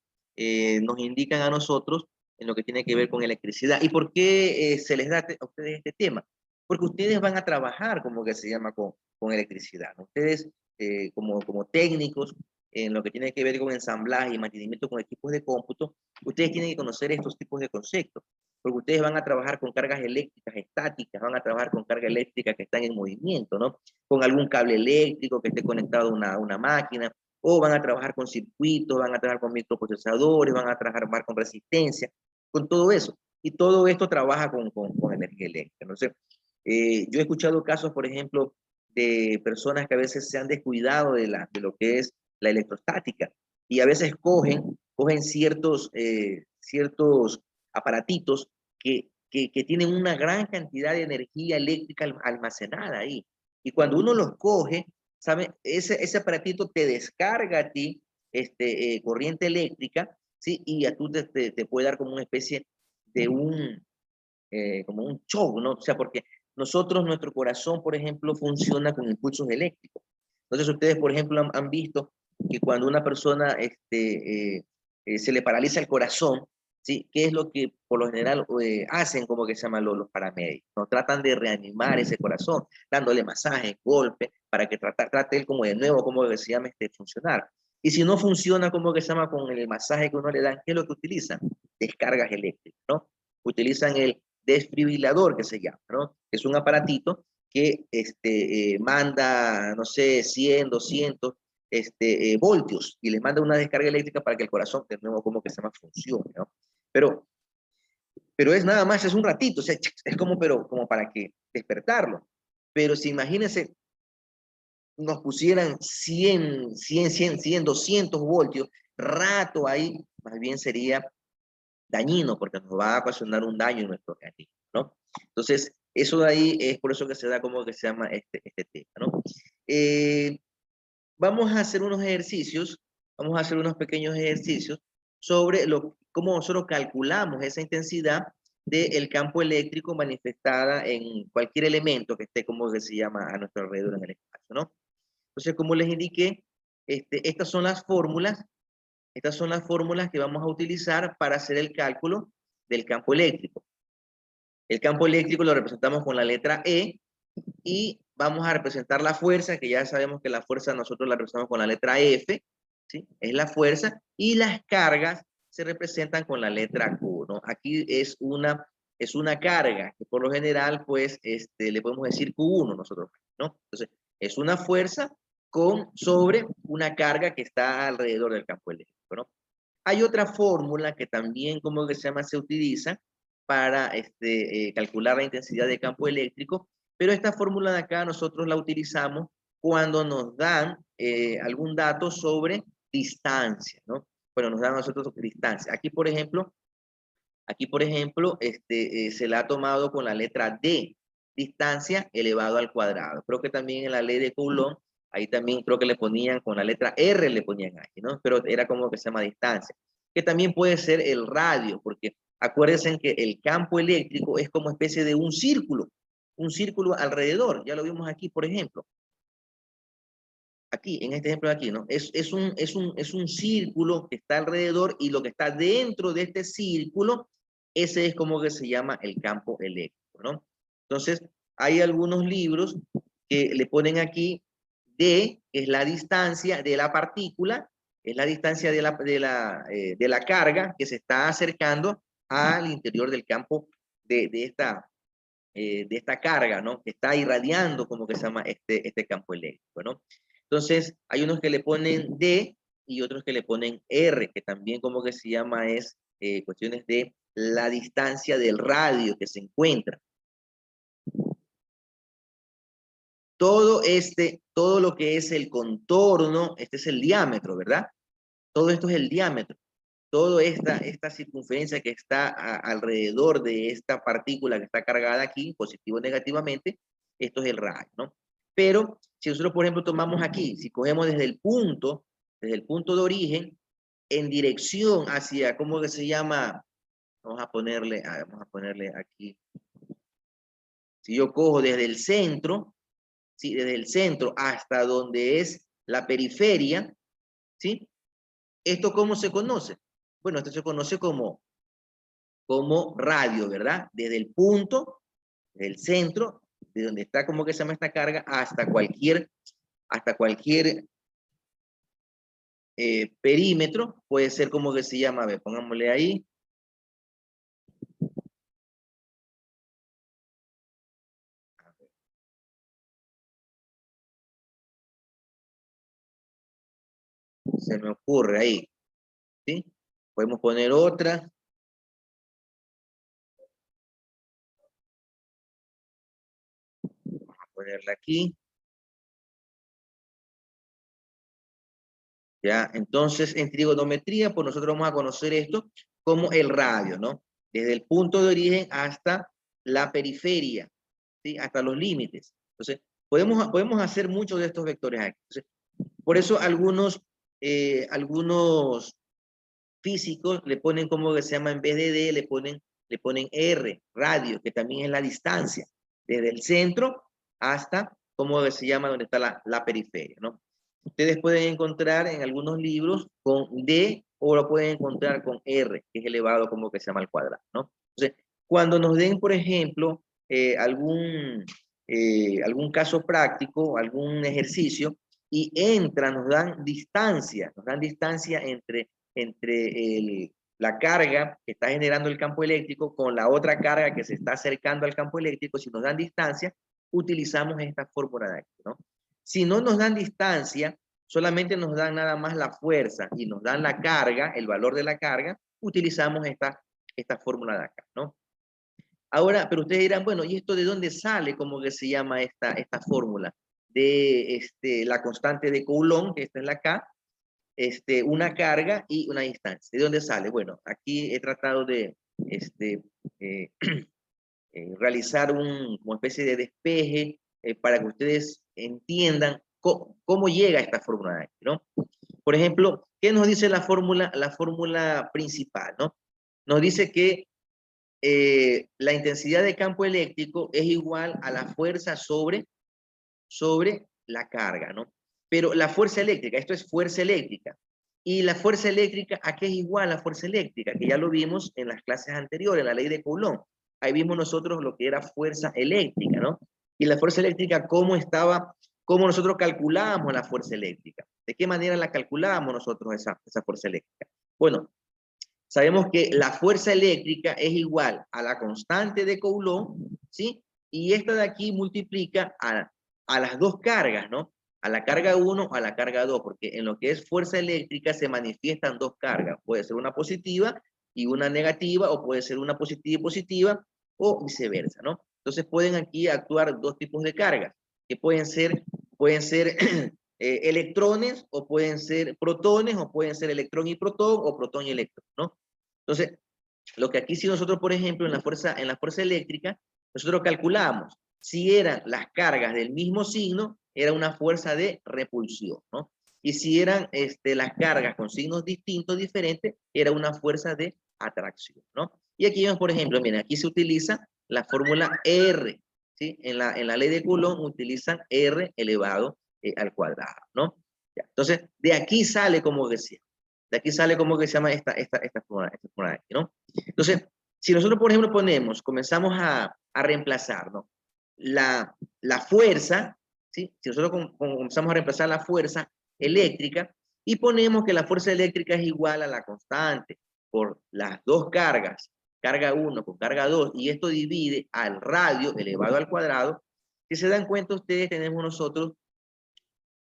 Speaker 1: nos indican a nosotros en lo que tiene que ver con electricidad. ¿Y por qué se les da a ustedes este tema? Porque ustedes van a trabajar, como que se llama, con electricidad, ¿no? Ustedes, como técnicos, en lo que tiene que ver con ensamblaje y mantenimiento con equipos de cómputo, ustedes tienen que conocer estos tipos de conceptos, porque ustedes van a trabajar con cargas eléctricas estáticas, van a trabajar con cargas eléctricas que están en movimiento, ¿no? Con algún cable eléctrico que esté conectado a una máquina, o van a trabajar con circuitos, van a trabajar con microprocesadores, van a trabajar con resistencia, con todo eso. Y todo esto trabaja con energía eléctrica. Entonces, yo he escuchado casos, por ejemplo, de personas que a veces se han descuidado de lo que es la electrostática, y a veces cogen ciertos aparatitos que tienen una gran cantidad de energía eléctrica almacenada ahí. Y cuando uno los coge, ¿sabe? Ese aparatito te descarga a ti corriente eléctrica, ¿sí? Y a tú te puede dar como una especie de como un shock, ¿no? O sea, porque nuestro corazón, por ejemplo, funciona con impulsos eléctricos. Entonces, ustedes, por ejemplo, han visto que cuando una persona se le paraliza el corazón, ¿sí? ¿Qué es lo que por lo general hacen, como que se llaman los paramédicos? ¿No? Tratan de reanimar ese corazón, dándole masajes, golpes, para que trate él como de nuevo, como que se llama, funcionar. Y si no funciona, como que se llama, con el masaje que uno le da, ¿qué es lo que utilizan? Descargas eléctricas, ¿no? Utilizan el desfibrilador, que se llama, ¿no? Es un aparatito que manda, no sé, 100, 200 voltios, y les manda una descarga eléctrica para que el corazón de nuevo, como que se llama, funcione, ¿no? Pero es nada más, es un ratito, o sea, es como para que despertarlo. Pero si imagínense, nos pusieran 100, 200 voltios, rato ahí, más bien sería dañino, porque nos va a ocasionar un daño en nuestro organismo, ¿no? Entonces, eso de ahí es por eso que se da, como que se llama, este tema, ¿no? Vamos a hacer unos ejercicios, vamos a hacer unos pequeños ejercicios sobre cómo nosotros calculamos esa intensidad del campo eléctrico manifestada en cualquier elemento que esté, como que se llama, a nuestro alrededor en el espacio, ¿no? Entonces, como les indiqué, estas son las fórmulas que vamos a utilizar para hacer el cálculo del campo eléctrico. El campo eléctrico lo representamos con la letra E y vamos a representar la fuerza, que ya sabemos que la fuerza nosotros la representamos con la letra F, ¿sí? Es la fuerza, y las cargas se representan con la letra Q, ¿no? Aquí es una carga, que por lo general, pues, le podemos decir Q1 nosotros, ¿no? Entonces, es una fuerza sobre una carga que está alrededor del campo eléctrico, ¿no? Hay otra fórmula que también, como que se llama, se utiliza para calcular la intensidad de campo eléctrico, pero esta fórmula de acá nosotros la utilizamos cuando nos dan algún dato sobre distancia, ¿no? Bueno, nos dan a nosotros distancia. Aquí, por ejemplo, se la ha tomado con la letra D, distancia elevado al cuadrado. Creo que también en la ley de Coulomb, ahí también creo que le ponían con la letra R, le ponían ahí, ¿no? Pero era como que se llama distancia. Que también puede ser el radio, porque acuérdense que el campo eléctrico es como especie de un círculo alrededor. Ya lo vimos aquí, por ejemplo. Aquí, en este ejemplo de aquí, ¿no? Es un círculo que está alrededor, y lo que está dentro de este círculo, ese es como que se llama el campo eléctrico, ¿no? Entonces, hay algunos libros que le ponen aquí D, que es la distancia de la partícula, es la distancia de la carga que se está acercando al interior del campo de esta carga, ¿no? Que está irradiando, como que se llama este campo eléctrico, ¿no? Entonces, hay unos que le ponen D y otros que le ponen R, que también como que se llama es cuestiones de la distancia del radio que se encuentra. Todo lo que es el contorno, este es el diámetro, ¿verdad? Todo esto es el diámetro. Toda esta circunferencia que está alrededor de esta partícula que está cargada aquí, positivo o negativamente, esto es el radio, ¿no? Pero si nosotros, por ejemplo, tomamos aquí, si cogemos desde el punto de origen, en dirección hacia, ¿cómo que se llama? Vamos a ponerle aquí. Si yo cojo desde el centro, ¿sí? Desde el centro hasta donde es la periferia, ¿sí? ¿Esto cómo se conoce? Bueno, esto se conoce como radio, ¿verdad? Desde el punto, del centro, de donde está, como que se llama esta carga, hasta cualquier perímetro, puede ser como que se llama, a ver, pongámosle ahí. Se me ocurre ahí, ¿sí? Podemos poner otra. Vamos a ponerla aquí. ¿Ya? Entonces, en trigonometría, pues nosotros vamos a conocer esto como el radio, ¿no? Desde el punto de origen hasta la periferia, ¿sí? Hasta los límites. Entonces, podemos hacer muchos de estos vectores aquí. Entonces, por eso algunos físicos le ponen, como que se llama, en vez de D, le ponen R, radio, que también es la distancia, desde el centro hasta, como se llama, donde está la periferia, ¿no? Ustedes pueden encontrar en algunos libros con D, o lo pueden encontrar con R, que es elevado, como que se llama, al cuadrado, ¿no? Entonces, cuando nos den, por ejemplo, algún caso práctico, algún ejercicio, y nos dan distancia entre la carga que está generando el campo eléctrico con la otra carga que se está acercando al campo eléctrico. Si nos dan distancia, utilizamos esta fórmula de aquí, ¿no? Si no nos dan distancia, solamente nos dan nada más la fuerza y nos dan la carga, el valor de la carga, utilizamos esta fórmula de acá, ¿no? Ahora, pero ustedes dirán, bueno, ¿y esto de dónde sale? ¿Cómo que se llama esta fórmula? De la constante de Coulomb, que esta es la K, una carga y una distancia. ¿De dónde sale? Bueno, aquí he tratado de realizar como especie de despeje para que ustedes entiendan cómo llega esta fórmula de aquí, ¿no? Por ejemplo, ¿qué nos dice la fórmula principal, ¿no? Nos dice que la intensidad de campo eléctrico es igual a la fuerza sobre la carga, ¿no? Pero la fuerza eléctrica, esto es fuerza eléctrica. Y la fuerza eléctrica, ¿a qué es igual la fuerza eléctrica? Que ya lo vimos en las clases anteriores, en la ley de Coulomb. Ahí vimos nosotros lo que era fuerza eléctrica, ¿no? Y la fuerza eléctrica, cómo nosotros calculábamos la fuerza eléctrica. ¿De qué manera la calculábamos nosotros esa fuerza eléctrica? Bueno, sabemos que la fuerza eléctrica es igual a la constante de Coulomb, ¿sí? Y esta de aquí multiplica a las dos cargas, ¿no? A la carga 1, a la carga 2, porque en lo que es fuerza eléctrica se manifiestan dos cargas. Puede ser una positiva y una negativa, o puede ser una positiva y positiva, o viceversa, ¿no? Entonces pueden aquí actuar dos tipos de cargas, que pueden ser electrones, o pueden ser protones, o pueden ser electrón y protón, o protón y electrón, ¿no? Entonces, lo que aquí sí nosotros, por ejemplo, en la fuerza eléctrica, nosotros calculamos si eran las cargas del mismo signo, era una fuerza de repulsión, ¿no? Y si eran las cargas con signos distintos, diferentes, era una fuerza de atracción, ¿no? Y aquí vemos, por ejemplo, miren, aquí se utiliza la fórmula R, ¿sí? En la ley de Coulomb utilizan R elevado al cuadrado, ¿no? Ya, entonces, de aquí sale, como decía, de aquí sale como que se llama esta fórmula de aquí, ¿no? Entonces, si nosotros, por ejemplo, comenzamos a reemplazar, ¿no? La fuerza, ¿sí? Si nosotros comenzamos a reemplazar la fuerza eléctrica y ponemos que la fuerza eléctrica es igual a la constante por las dos cargas, carga 1 con carga 2, y esto divide al radio elevado al cuadrado, si se dan cuenta ustedes, tenemos nosotros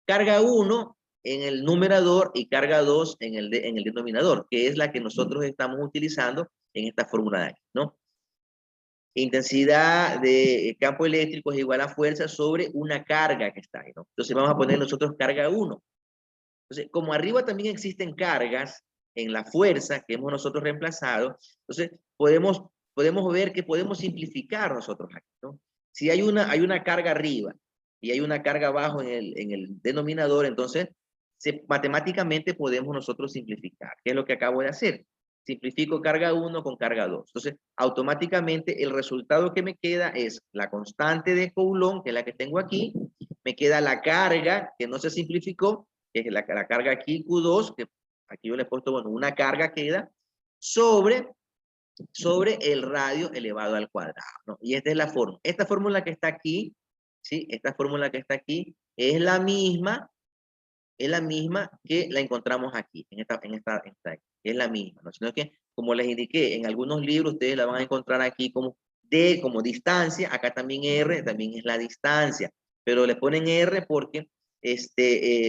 Speaker 1: carga 1 en el numerador y carga 2 en el denominador, que es la que nosotros estamos utilizando en esta fórmula de aquí, ¿no? Intensidad de campo eléctrico es igual a fuerza sobre una carga que está ahí, ¿no? Entonces vamos a poner nosotros carga 1. Entonces, como arriba también existen cargas en la fuerza que hemos nosotros reemplazado, entonces podemos ver que podemos simplificar nosotros aquí, ¿no? Si hay una carga arriba y hay una carga abajo en el denominador, entonces matemáticamente podemos nosotros simplificar. ¿Qué es lo que acabo de hacer? Simplifico carga 1 con carga 2. Entonces, automáticamente el resultado que me queda es la constante de Coulomb, que es la que tengo aquí, me queda la carga, que no se simplificó, que es la carga aquí, Q2, que aquí yo le he puesto, bueno, una carga queda, sobre el radio elevado al cuadrado, ¿no? Y esta es la fórmula. Esta fórmula que está aquí, ¿sí? Esta fórmula que está aquí es la misma que la encontramos aquí, en esta es la misma, ¿no? Sino que, como les indiqué, en algunos libros ustedes la van a encontrar aquí como D, como distancia, acá también R, también es la distancia, pero le ponen R porque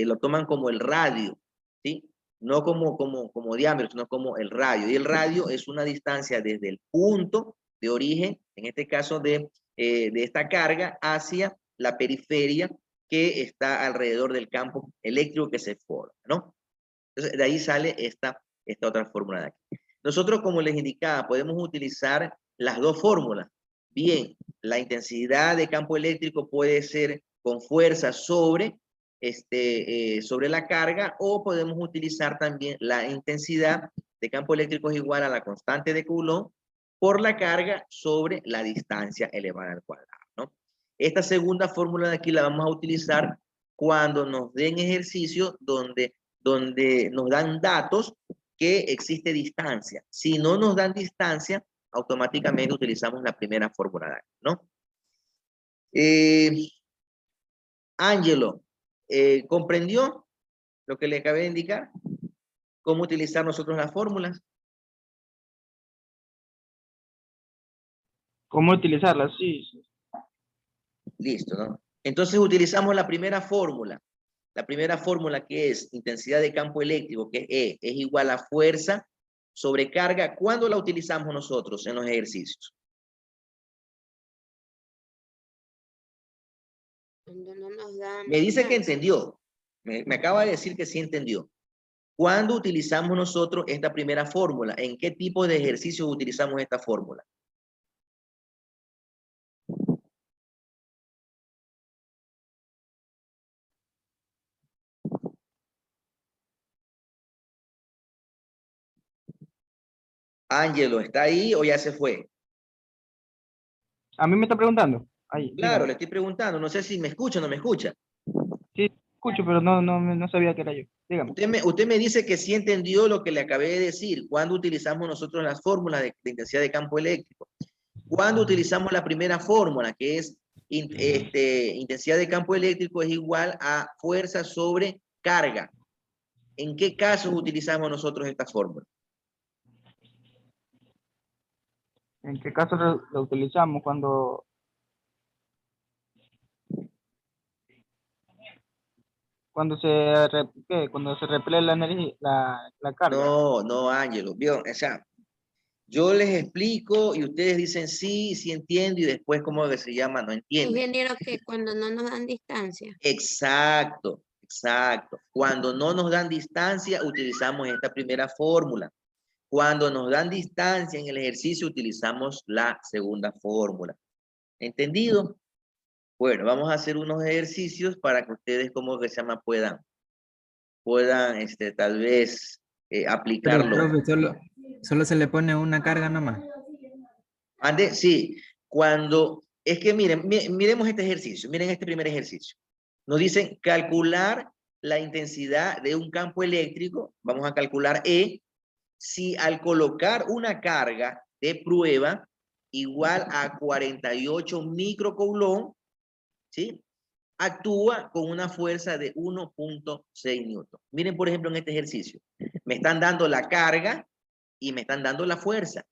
Speaker 1: lo toman como el radio, ¿sí? No como diámetro, sino como el radio, y el radio es una distancia desde el punto de origen, en este caso de esta carga, hacia la periferia que está alrededor del campo eléctrico que se forma, ¿no? Entonces, de ahí sale esta otra fórmula de aquí. Nosotros, como les indicaba, podemos utilizar las dos fórmulas. Bien, la intensidad de campo eléctrico puede ser con fuerza sobre la carga, o podemos utilizar también la intensidad de campo eléctrico es igual a la constante de Coulomb por la carga sobre la distancia elevada al cuadrado, ¿no? Esta segunda fórmula de aquí la vamos a utilizar cuando nos den ejercicios donde nos dan datos que existe distancia. Si no nos dan distancia, automáticamente utilizamos la primera fórmula de aquí, ¿no? Ángelo, ¿comprendió lo que le acabé de indicar? ¿Cómo utilizar nosotros las fórmulas?
Speaker 4: ¿Cómo utilizarlas? Sí, sí.
Speaker 1: Listo, ¿no? Entonces utilizamos la primera fórmula. La primera fórmula, que es intensidad de campo eléctrico, que es E, es igual a fuerza sobre carga. ¿Cuándo la utilizamos nosotros en los ejercicios?
Speaker 2: Cuando no nos dan
Speaker 1: Me dice que
Speaker 2: distancia.
Speaker 1: entendió. Me acaba de decir que sí entendió. ¿Cuándo utilizamos nosotros esta primera fórmula? ¿En qué tipo de ejercicios utilizamos esta fórmula? Ángelo, ¿está ahí o ya se fue?
Speaker 4: A mí me está preguntando. Ahí,
Speaker 1: Claro,
Speaker 4: dígame.
Speaker 1: le estoy preguntando, no sé si me escucha o no me escucha.
Speaker 4: Sí, escucho, pero no sabía que era yo. Dígame.
Speaker 1: Usted me dice que sí entendió lo que le acabé de decir, cuando utilizamos nosotros las fórmulas de intensidad de campo eléctrico. Cuando utilizamos la primera fórmula, que es intensidad de campo eléctrico es igual a fuerza sobre carga. ¿En qué casos utilizamos nosotros esta fórmula?
Speaker 4: ¿En qué caso lo utilizamos? Cuando se repele la energía, la carga.
Speaker 1: No, no, Ángelo. ¿Vio? O sea, yo les explico y ustedes dicen sí, sí entiendo y después, ¿cómo que se llama? No entienden.
Speaker 5: Ingeniero, que cuando no nos dan distancia.
Speaker 1: Exacto, exacto. Cuando no nos dan distancia, utilizamos esta primera fórmula. Cuando nos dan distancia en el ejercicio, utilizamos la segunda fórmula. ¿Entendido? Bueno, vamos a hacer unos ejercicios para que ustedes, como que se llama, puedan tal vez
Speaker 6: Pero,
Speaker 1: aplicarlo.
Speaker 6: profe, solo se le pone una carga nomás.
Speaker 1: Ande, sí, es que miren, miremos este ejercicio, miren este primer ejercicio. Nos dicen calcular la intensidad de un campo eléctrico, vamos a calcular E, si al colocar una carga de prueba igual a 48 microcoulomb, ¿sí? Actúa con una fuerza de 1.6 newton. Miren, por ejemplo, en este ejercicio. Me están dando la carga y me están dando la fuerza.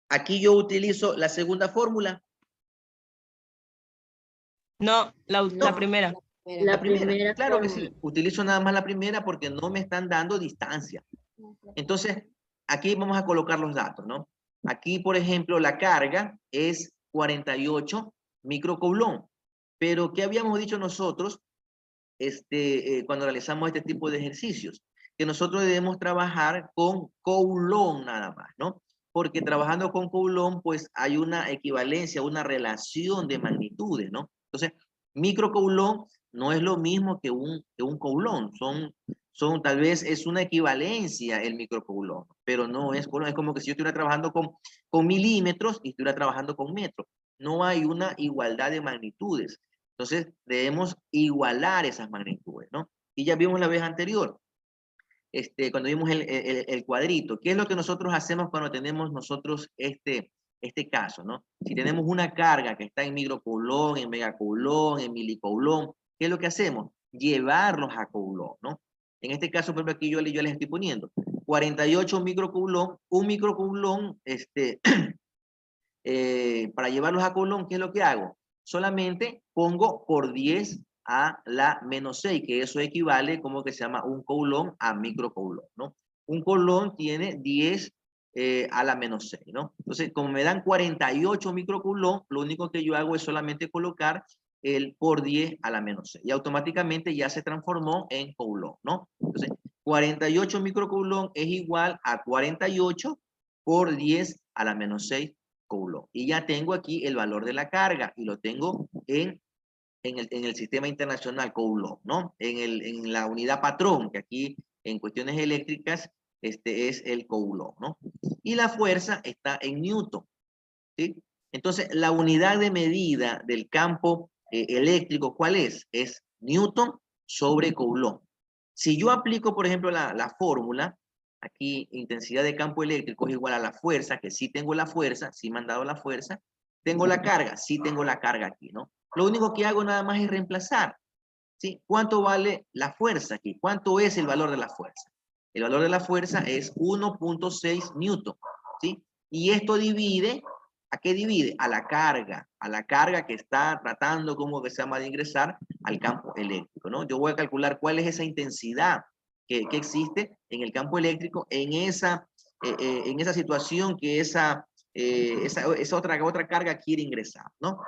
Speaker 1: Aquí yo utilizo la segunda fórmula.
Speaker 7: No, la
Speaker 1: No.
Speaker 7: primera.
Speaker 1: La primera, claro que sí. Utilizo nada más la primera porque no me están dando distancia. Entonces, aquí vamos a colocar los datos, ¿no? Aquí, por ejemplo, la carga es 48 microcoulomb. Pero, ¿qué habíamos dicho nosotros cuando realizamos este tipo de ejercicios? Que nosotros debemos trabajar con coulomb nada más, ¿no? Porque trabajando con coulomb, pues hay una equivalencia, una relación de magnitudes, ¿no? Entonces, microcoulomb no es lo mismo que un coulomb, tal vez es una equivalencia el microcoulomb, pero no es coulomb, es como que si yo estuviera trabajando con milímetros y estuviera trabajando con metros. No hay una igualdad de magnitudes. Entonces, debemos igualar esas magnitudes, ¿no? Y ya vimos la vez anterior, cuando vimos el cuadrito. ¿Qué es lo que nosotros hacemos cuando tenemos nosotros este caso, ¿no? Si tenemos una carga que está en microcoulomb, en megacoulomb, en milicoulomb, ¿qué es lo que hacemos? Llevarlos a coulomb, ¿no? En este caso, por ejemplo, aquí yo les estoy poniendo 48 microcoulomb, un microcoulomb, para llevarlos a coulomb, ¿qué es lo que hago? Solamente pongo por 10 a la menos 6, que eso equivale, como que se llama un coulomb a microcoulomb, ¿no? Un coulomb tiene 10 a la menos 6, ¿no? Entonces, como me dan 48 microcoulomb, lo único que yo hago es solamente colocar el por 10 a la menos 6. Y automáticamente ya se transformó en coulomb, ¿no? Entonces, 48 microcoulomb es igual a 48 por 10 a la menos 6 coulomb. Y ya tengo aquí el valor de la carga y lo tengo en el sistema internacional coulomb, ¿no? En la unidad patrón, que aquí en cuestiones eléctricas es el coulomb, ¿no? Y la fuerza está en newton, ¿sí? Entonces, la unidad de medida del campo eléctrico, ¿cuál es? Es newton sobre coulomb. Si yo aplico, por ejemplo, la fórmula, aquí intensidad de campo eléctrico es igual a la fuerza, que sí tengo la fuerza, sí me han dado la fuerza. Tengo la carga, sí tengo la carga aquí, ¿no? Lo único que hago nada más es reemplazar, ¿sí? ¿Cuánto vale la fuerza aquí? ¿Cuánto es el valor de la fuerza? El valor de la fuerza es 1.6 newton, ¿sí? Y esto divide, ¿a qué divide? A la carga que está tratando, como que se llama, de ingresar al campo eléctrico, ¿no? Yo voy a calcular cuál es esa intensidad que existe en el campo eléctrico en esa situación que esa otra carga quiere ingresar, ¿no?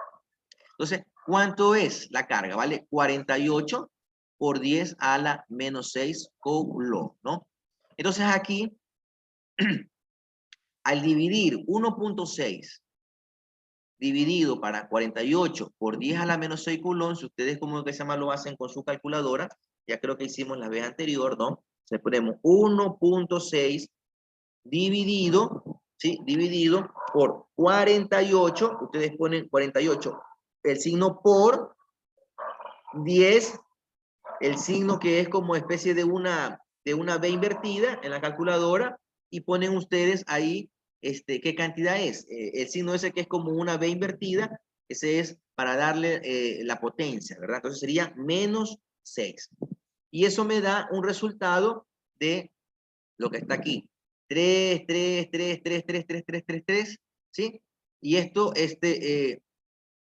Speaker 1: Entonces, ¿cuánto es la carga? Vale 48 por 10 a la menos 6 coulomb, ¿no? Entonces aquí, al dividir 1.6 dividido para 48 por 10 a la menos 6 coulomb, si ustedes como que se llama lo hacen con su calculadora, ya creo que hicimos la vez anterior, ¿no? Se ponemos 1.6 dividido, ¿sí? Dividido por 48, ustedes ponen 48, el signo por 10, el signo que es como especie de una B invertida en la calculadora, y ponen ustedes ahí qué cantidad es. El signo ese que es como una B invertida, ese es para darle la potencia, ¿verdad? Entonces sería menos 6. Y eso me da un resultado de lo que está aquí. 3, 3, 3, 3, 3, 3, 3, 3, 3, ¿sí? Y esto,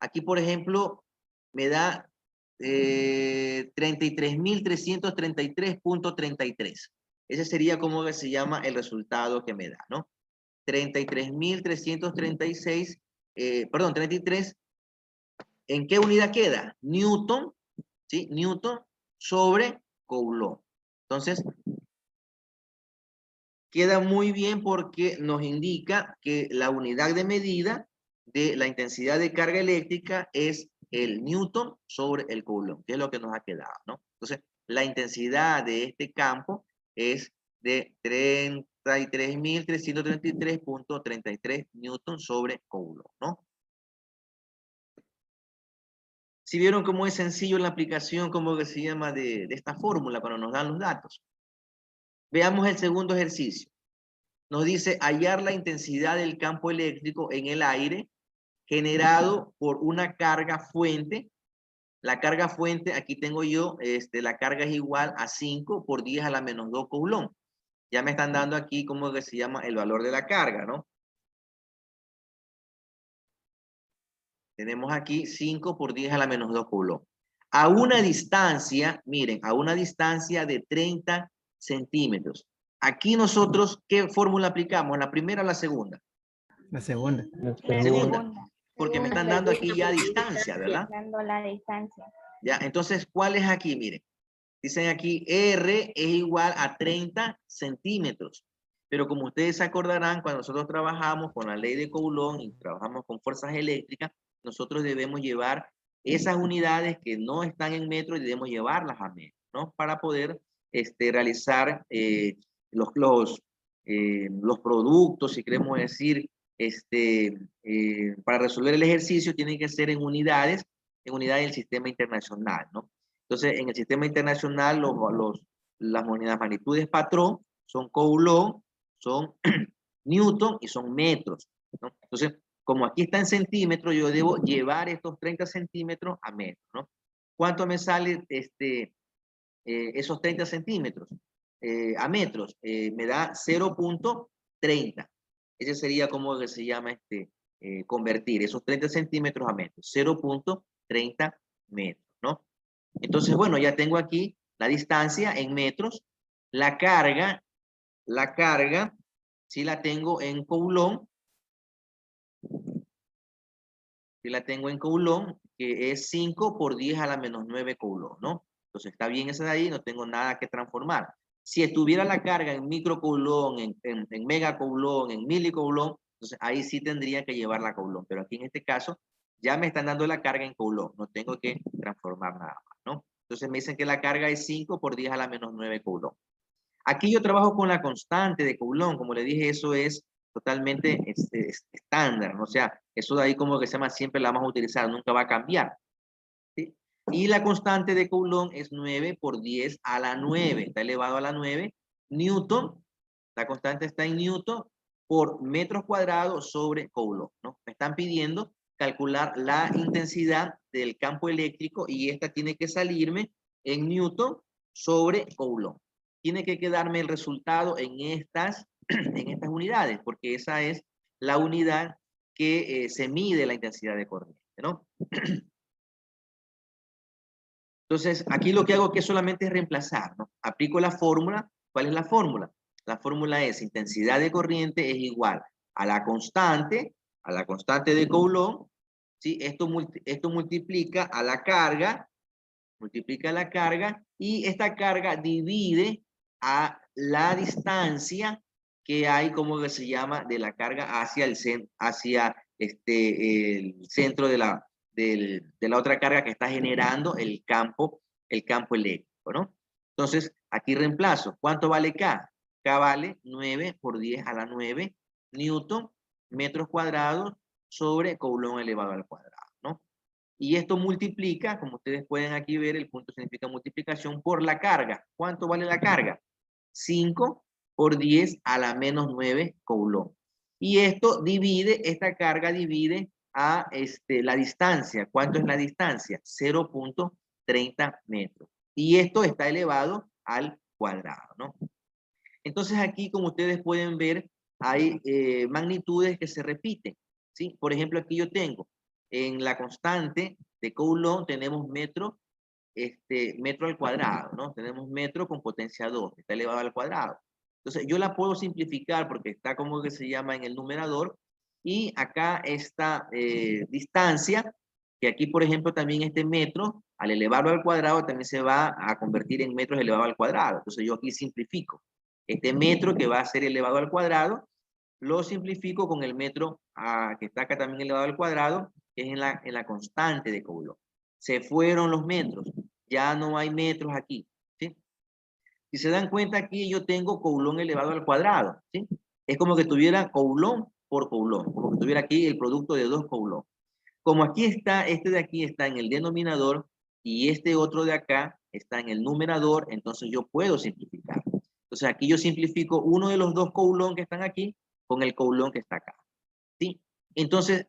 Speaker 1: aquí por ejemplo, me da 33.333.33. Ese sería como que se llama el resultado que me da, ¿no? 33.336, perdón, 33, ¿en qué unidad queda? Newton, ¿sí? Newton sobre Coulomb. Entonces, queda muy bien porque nos indica que la unidad de medida de la intensidad de carga eléctrica es el Newton sobre el Coulomb, que es lo que nos ha quedado, ¿no? Entonces, la intensidad de este campo es de 33.333.33 Newton sobre Coulomb, ¿no? Si vieron cómo es sencillo la aplicación, como que se llama, de esta fórmula cuando nos dan los datos. Veamos el segundo ejercicio. Nos dice hallar la intensidad del campo eléctrico en el aire generado por una carga fuente. La carga fuente, aquí tengo yo, la carga es igual a 5 por 10 a la menos 2 Coulomb. Ya me están dando aquí como que se llama el valor de la carga, ¿no? Tenemos aquí 5 por 10 a la menos 2 Coulomb. A una distancia, miren, a una distancia de 30 centímetros. Aquí nosotros, ¿qué fórmula aplicamos? ¿La primera o la segunda?
Speaker 6: La segunda.
Speaker 1: Segunda. Porque me están dando aquí ya distancia, ¿verdad?
Speaker 7: Dando la distancia.
Speaker 1: Ya, entonces, ¿cuál es aquí? Miren, dicen aquí R es igual a 30 centímetros. Pero como ustedes se acordarán, cuando nosotros trabajamos con la ley de Coulomb y trabajamos con fuerzas eléctricas, nosotros debemos llevar esas unidades que no están en metros y debemos llevarlas a metros, ¿no? Para poder realizar los productos, si queremos decir, para resolver el ejercicio tienen que ser en unidades del sistema internacional, ¿no? Entonces, en el sistema internacional, las magnitudes patrón son Coulomb, son Newton y son metros, ¿no? Entonces, como aquí está en centímetros, yo debo llevar estos 30 centímetros a metros, ¿no? ¿Cuánto me sale esos 30 centímetros a metros? Me da 0.30. Ese sería como que se llama convertir esos 30 centímetros a metros, 0.30 metros, ¿no? Entonces, bueno, ya tengo aquí la distancia en metros, la carga, si la tengo en Coulomb, que es 5 por 10 a la menos 9 Coulomb, ¿no? Entonces está bien esa de ahí, no tengo nada que transformar. Si estuviera la carga en microcoulomb, en megacoulomb, en milicoulomb, entonces ahí sí tendría que llevar la Coulomb, pero aquí en este caso ya me están dando la carga en Coulomb, no tengo que transformar nada más, ¿no? Entonces me dicen que la carga es 5 por 10 a la menos 9 Coulomb. Aquí yo trabajo con la constante de Coulomb, como le dije, eso es totalmente estándar, ¿no? O sea, eso de ahí como que se llama, siempre la vamos a utilizar, nunca va a cambiar, ¿sí? Y la constante de Coulomb es 9 por 10 a la 9, está elevado a la 9, Newton, la constante está en Newton por metros cuadrados sobre Coulomb, ¿no? Me están pidiendo calcular la intensidad del campo eléctrico y esta tiene que salirme en Newton sobre Coulomb. Tiene que quedarme el resultado en estas unidades, porque esa es la unidad que se mide la intensidad de corriente, ¿no? Entonces, aquí lo que hago que solamente es reemplazar, ¿no? Aplico la fórmula. ¿Cuál es la fórmula? La fórmula es intensidad de corriente es igual a la constante de Coulomb, ¿sí? Esto multiplica a la carga, y esta carga divide a la distancia que hay, como que se llama, de la carga hacia el centro de la otra carga que está generando el campo eléctrico, ¿no? Entonces, aquí reemplazo. ¿Cuánto vale K? K vale 9 por 10 a la 9 newton metros cuadrados sobre coulomb elevado al cuadrado, ¿no? Y esto multiplica, como ustedes pueden aquí ver, el punto significa multiplicación por la carga. ¿Cuánto vale la carga? 5 por 10 a la menos 9 coulomb. Y esto divide, esta carga divide a la distancia. ¿Cuánto es la distancia? 0.30 metros. Y esto está elevado al cuadrado, ¿no? Entonces aquí, como ustedes pueden ver, hay magnitudes que se repiten, ¿sí? Por ejemplo, aquí yo tengo, en la constante de Coulomb tenemos metro, metro al cuadrado, ¿no? Tenemos metro con potencia 2, está elevado al cuadrado. Entonces yo la puedo simplificar porque está como que se llama en el numerador, y acá esta distancia, que aquí por ejemplo también este metro, al elevarlo al cuadrado también se va a convertir en metros elevado al cuadrado. Entonces yo aquí simplifico. Este metro que va a ser elevado al cuadrado, lo simplifico con el metro que está acá también elevado al cuadrado, que es en la constante de Coulomb. Se fueron los metros, ya no hay metros aquí, ¿sí? Si se dan cuenta aquí yo tengo Coulomb elevado al cuadrado, ¿sí? Es como que tuviera Coulomb por Coulomb, como que tuviera aquí el producto de 2 Coulomb. Como aquí está, este de aquí está en el denominador y este otro de acá está en el numerador, entonces yo puedo simplificar. Entonces aquí yo simplifico uno de los 2 Coulomb que están aquí con el Coulomb que está acá, ¿sí? Entonces,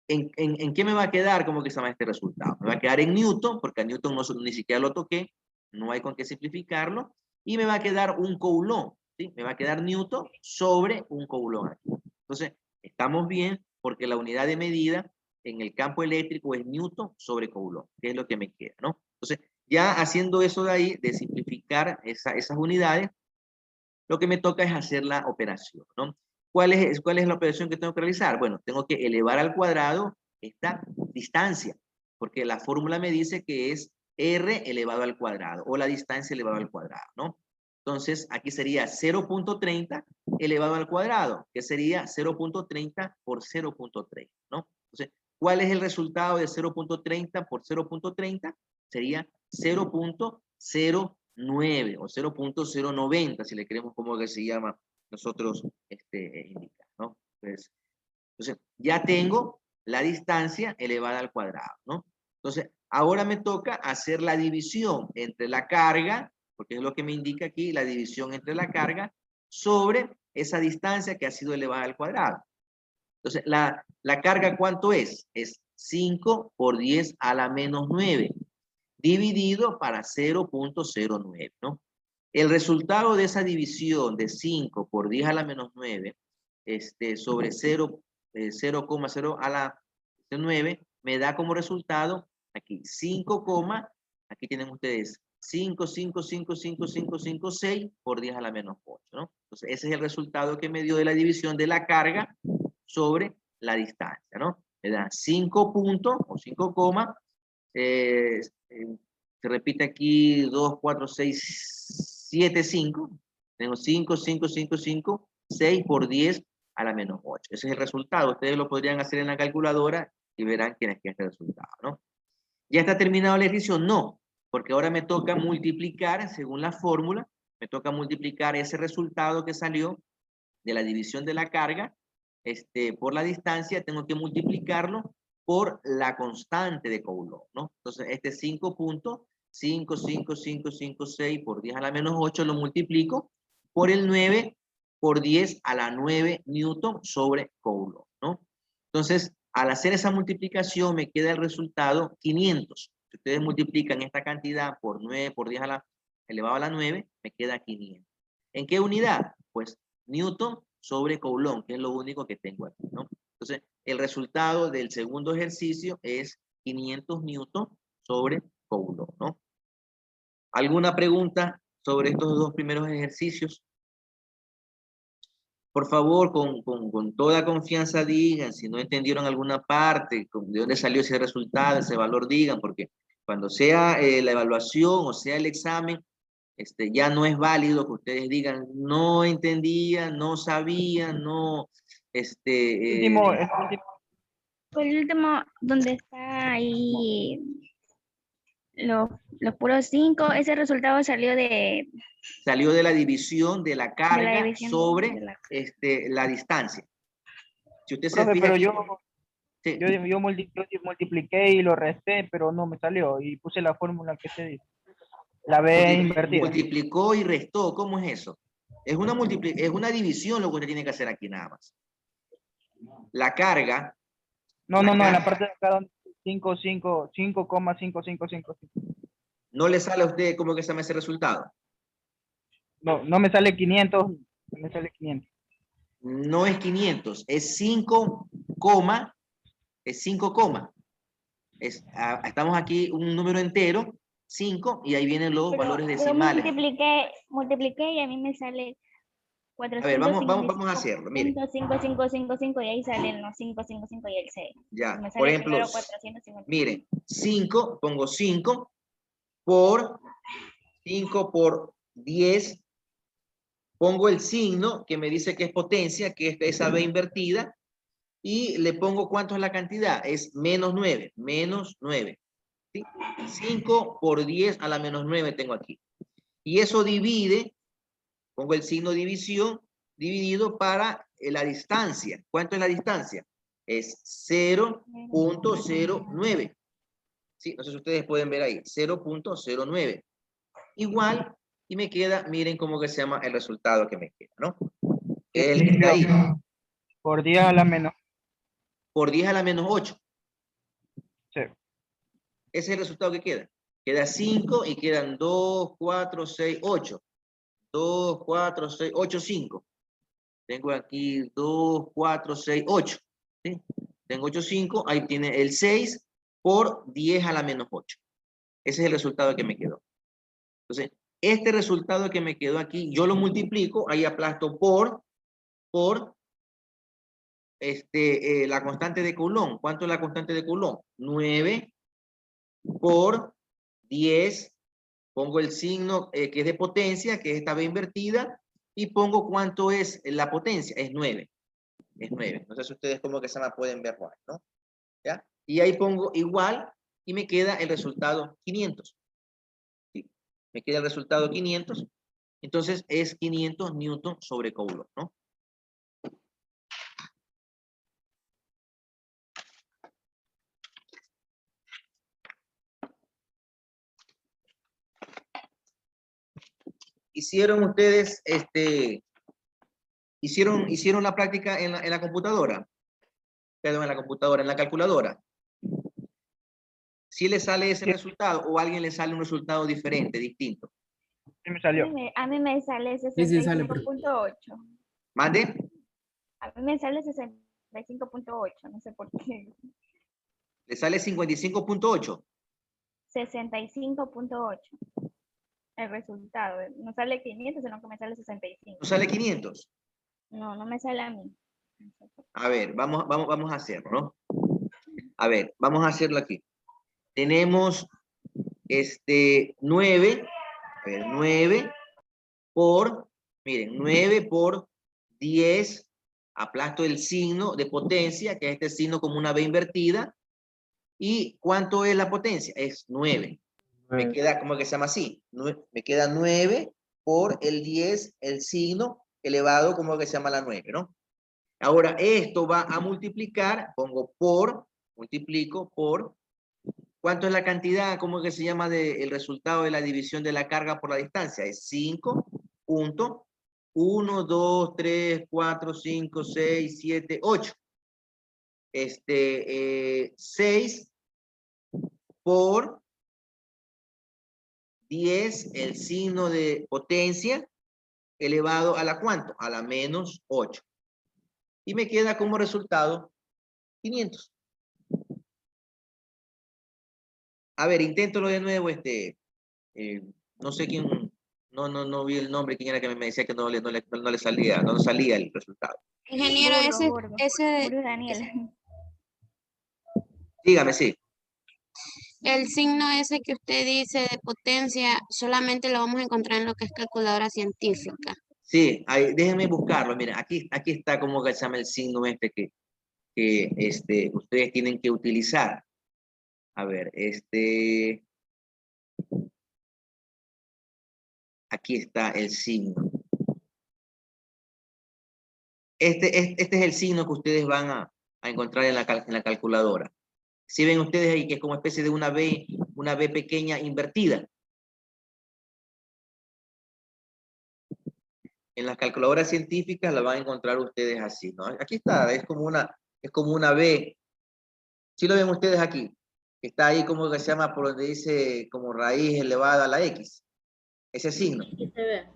Speaker 1: ¿en qué me va a quedar como que se llama este resultado? Me va a quedar en Newton, porque a Newton no, ni siquiera lo toqué, no hay con qué simplificarlo, y me va a quedar un Coulomb, ¿sí? Me va a quedar Newton sobre un Coulomb aquí. Entonces, estamos bien porque la unidad de medida en el campo eléctrico es Newton sobre Coulomb, que es lo que me queda, ¿no? Entonces, ya haciendo eso de ahí, de simplificar esas unidades, lo que me toca es hacer la operación, ¿no? ¿Cuál es la operación que tengo que realizar? Bueno, tengo que elevar al cuadrado esta distancia, porque la fórmula me dice que es R elevado al cuadrado, o la distancia elevada al cuadrado, ¿no? Entonces, aquí sería 0.30 elevado al cuadrado, que sería 0.30 por 0.30, ¿no? Entonces, ¿cuál es el resultado de 0.30 por 0.30? Sería 0.09 o 0.090, si le queremos como que se llama nosotros indicar, ¿no? Entonces, ya tengo la distancia elevada al cuadrado, ¿no? Entonces, ahora me toca hacer la división entre la carga, porque es lo que me indica aquí, la división entre la carga sobre esa distancia que ha sido elevada al cuadrado. Entonces, la carga, ¿cuánto es? Es 5 por 10 a la menos 9, dividido para 0.09, ¿no? El resultado de esa división de 5 por 10 a la menos 9, sobre 0,0 a la 9, me da como resultado aquí 5, aquí tienen ustedes 5,55556 por 10 a la menos 8, ¿no? Entonces, ese es el resultado que me dio de la división de la carga sobre la distancia, ¿no? Me da 5 puntos o 5 comas. Se repite aquí 2, 4, 6, 7, 5. Tengo 5, 5, 5, 5, 6 por 10 a la menos 8. Ese es el resultado. Ustedes lo podrían hacer en la calculadora y verán quién es el resultado, ¿no? ¿Ya está terminado el ejercicio? No, porque ahora me toca multiplicar, según la fórmula, me toca multiplicar ese resultado que salió de la división de la carga por la distancia, tengo que multiplicarlo por la constante de Coulomb, ¿no? Entonces, 5.55556 por 10 a la menos 8 lo multiplico por el 9 por 10 a la 9 newton sobre Coulomb, ¿no? Entonces, al hacer esa multiplicación me queda el resultado 500. Si ustedes multiplican esta cantidad por 9 por 10 a la elevado a la 9, me queda 500. ¿En qué unidad? Pues newton sobre Coulomb, que es lo único que tengo aquí, ¿no? Entonces, el resultado del segundo ejercicio es 500 newton sobre Coulomb, ¿no? ¿Alguna pregunta sobre estos dos primeros ejercicios? Por favor, con toda confianza digan, si no entendieron alguna parte, de dónde salió ese resultado, ese valor, digan, porque cuando sea la evaluación o sea el examen, ya no es válido que ustedes digan, no entendía, no sabía, no,
Speaker 4: Último, el último.
Speaker 7: El último, donde está ahí los puros 5, ese resultado salió
Speaker 1: salió de la división de la carga
Speaker 7: división
Speaker 1: sobre
Speaker 7: de la-
Speaker 1: la distancia. Si usted se
Speaker 4: Profe,
Speaker 1: fija
Speaker 4: pero
Speaker 1: aquí,
Speaker 4: yo
Speaker 1: sí,
Speaker 4: multipliqué y lo resté, pero no me salió. Y puse la fórmula que se dice. La B invertida.
Speaker 1: multiplicó y restó, ¿cómo es eso? Es una división lo que usted tiene que hacer aquí nada más. La carga,
Speaker 4: No,
Speaker 1: la
Speaker 4: en
Speaker 1: carga,
Speaker 4: la parte de acá donde 5,5555.
Speaker 1: no le sale a usted cómo que se llama ese resultado.
Speaker 4: No me sale 500, me sale 500.
Speaker 1: No es 500, es 5, coma, es 5, coma. Estamos aquí un número entero, 5, y ahí vienen los
Speaker 7: Pero
Speaker 1: valores
Speaker 7: yo
Speaker 1: decimales.
Speaker 7: multipliqué y a mí me sale
Speaker 1: A ver, vamos a hacerlo, mire.
Speaker 7: 455.5555 y ahí salen los 555 y el 6.
Speaker 1: Ya,
Speaker 7: Me
Speaker 1: por
Speaker 7: sale
Speaker 1: ejemplo,
Speaker 7: primero 450.
Speaker 1: miren, 5, pongo 5 por 5 por 10, pongo el signo que me dice que es potencia, que es esa B invertida, y le pongo cuánto es la cantidad, es menos 9, ¿sí? 5 por 10 a la menos 9 tengo aquí. Y eso divide, pongo el signo división, dividido para la distancia. ¿Cuánto es la distancia? Es 0.09. ¿Sí? No sé si ustedes pueden ver ahí, 0.09. Igual, y me queda, miren cómo que se llama el resultado que me queda, ¿no? Que es el que está ahí.
Speaker 4: Por 10 a la menos.
Speaker 1: Por 10 a la menos 8.
Speaker 4: Sí.
Speaker 1: Ese es el resultado que queda. Queda 5 y quedan 2, 4, 6, 8. 2, 4, 6, 8, 5. Tengo aquí 2, 4, 6, 8. ¿Sí? Tengo 8, 5. Ahí tiene el 6 por 10 a la menos 8. Ese es el resultado que me quedó. Entonces, este resultado que me quedó aquí, yo lo multiplico, ahí aplasto por la constante de Coulomb. ¿Cuánto es la constante de Coulomb? 9 por 10. Pongo el signo que es de potencia, que es esta B invertida, y pongo cuánto es la potencia. Es 9. Es 9. No sé si ustedes como que se la pueden ver, ¿no? ¿Ya? Y ahí pongo igual y me queda el resultado 500. ¿Sí? Me queda el resultado 500. Entonces es 500 newton sobre Coulomb, ¿no? Hicieron ustedes, hicieron la práctica en la computadora. Perdón, en la computadora, en la calculadora. Si le sale ese resultado o a alguien le sale un resultado diferente, distinto.
Speaker 4: Sí me salió.
Speaker 7: A mí me sale
Speaker 6: Sí, sale, profe.
Speaker 7: 65.8.
Speaker 1: ¿Mande?
Speaker 7: A mí me sale 65.8, no sé por qué.
Speaker 1: Le sale 55.8.
Speaker 7: 65.8. El resultado. No sale 500, sino que me sale 65.
Speaker 1: ¿No sale 500?
Speaker 7: No me sale a mí.
Speaker 1: A ver, vamos a hacerlo, ¿no? A ver, vamos a hacerlo aquí. Tenemos 9, a ver, 9 por, miren, 9 por 10, aplasto el signo de potencia, que es este signo como una B invertida. ¿Y cuánto es la potencia? Es 9. Me queda, ¿cómo que se llama así? Me queda 9 por el 10, el signo elevado, ¿cómo que se llama la 9, no? Ahora, esto va a multiplicar, pongo por, multiplico por, ¿cuánto es la cantidad? ¿Cómo que se llama el resultado de la división de la carga por la distancia? Es 5.1, 2, 3, 4, 5, 6, 7, 8. 6 por 10, el signo de potencia, elevado a la ¿cuánto? A la menos 8. Y me queda como resultado 500. A ver, inténtalo de nuevo, no sé quién, no vi el nombre, quién era que me decía que no le salía, no salía el resultado.
Speaker 5: Ingeniero,
Speaker 7: Burgos Daniel.
Speaker 1: Dígame, sí.
Speaker 5: el signo ese que usted dice de potencia, solamente lo vamos a encontrar en lo que es calculadora científica.
Speaker 1: Sí, ahí, déjenme buscarlo. Miren, aquí está como que se llama el signo que ustedes tienen que utilizar. A ver, aquí está el signo. Este es el signo que ustedes van a encontrar en la calculadora. Si ven ustedes ahí que es como especie de una B pequeña invertida. En las calculadoras científicas la van a encontrar ustedes así, ¿no? Aquí está, es como una B. ¿Sí lo ven ustedes aquí? Está ahí como que se llama por donde dice como raíz elevada a la X. Ese signo.
Speaker 8: Aquí se ve.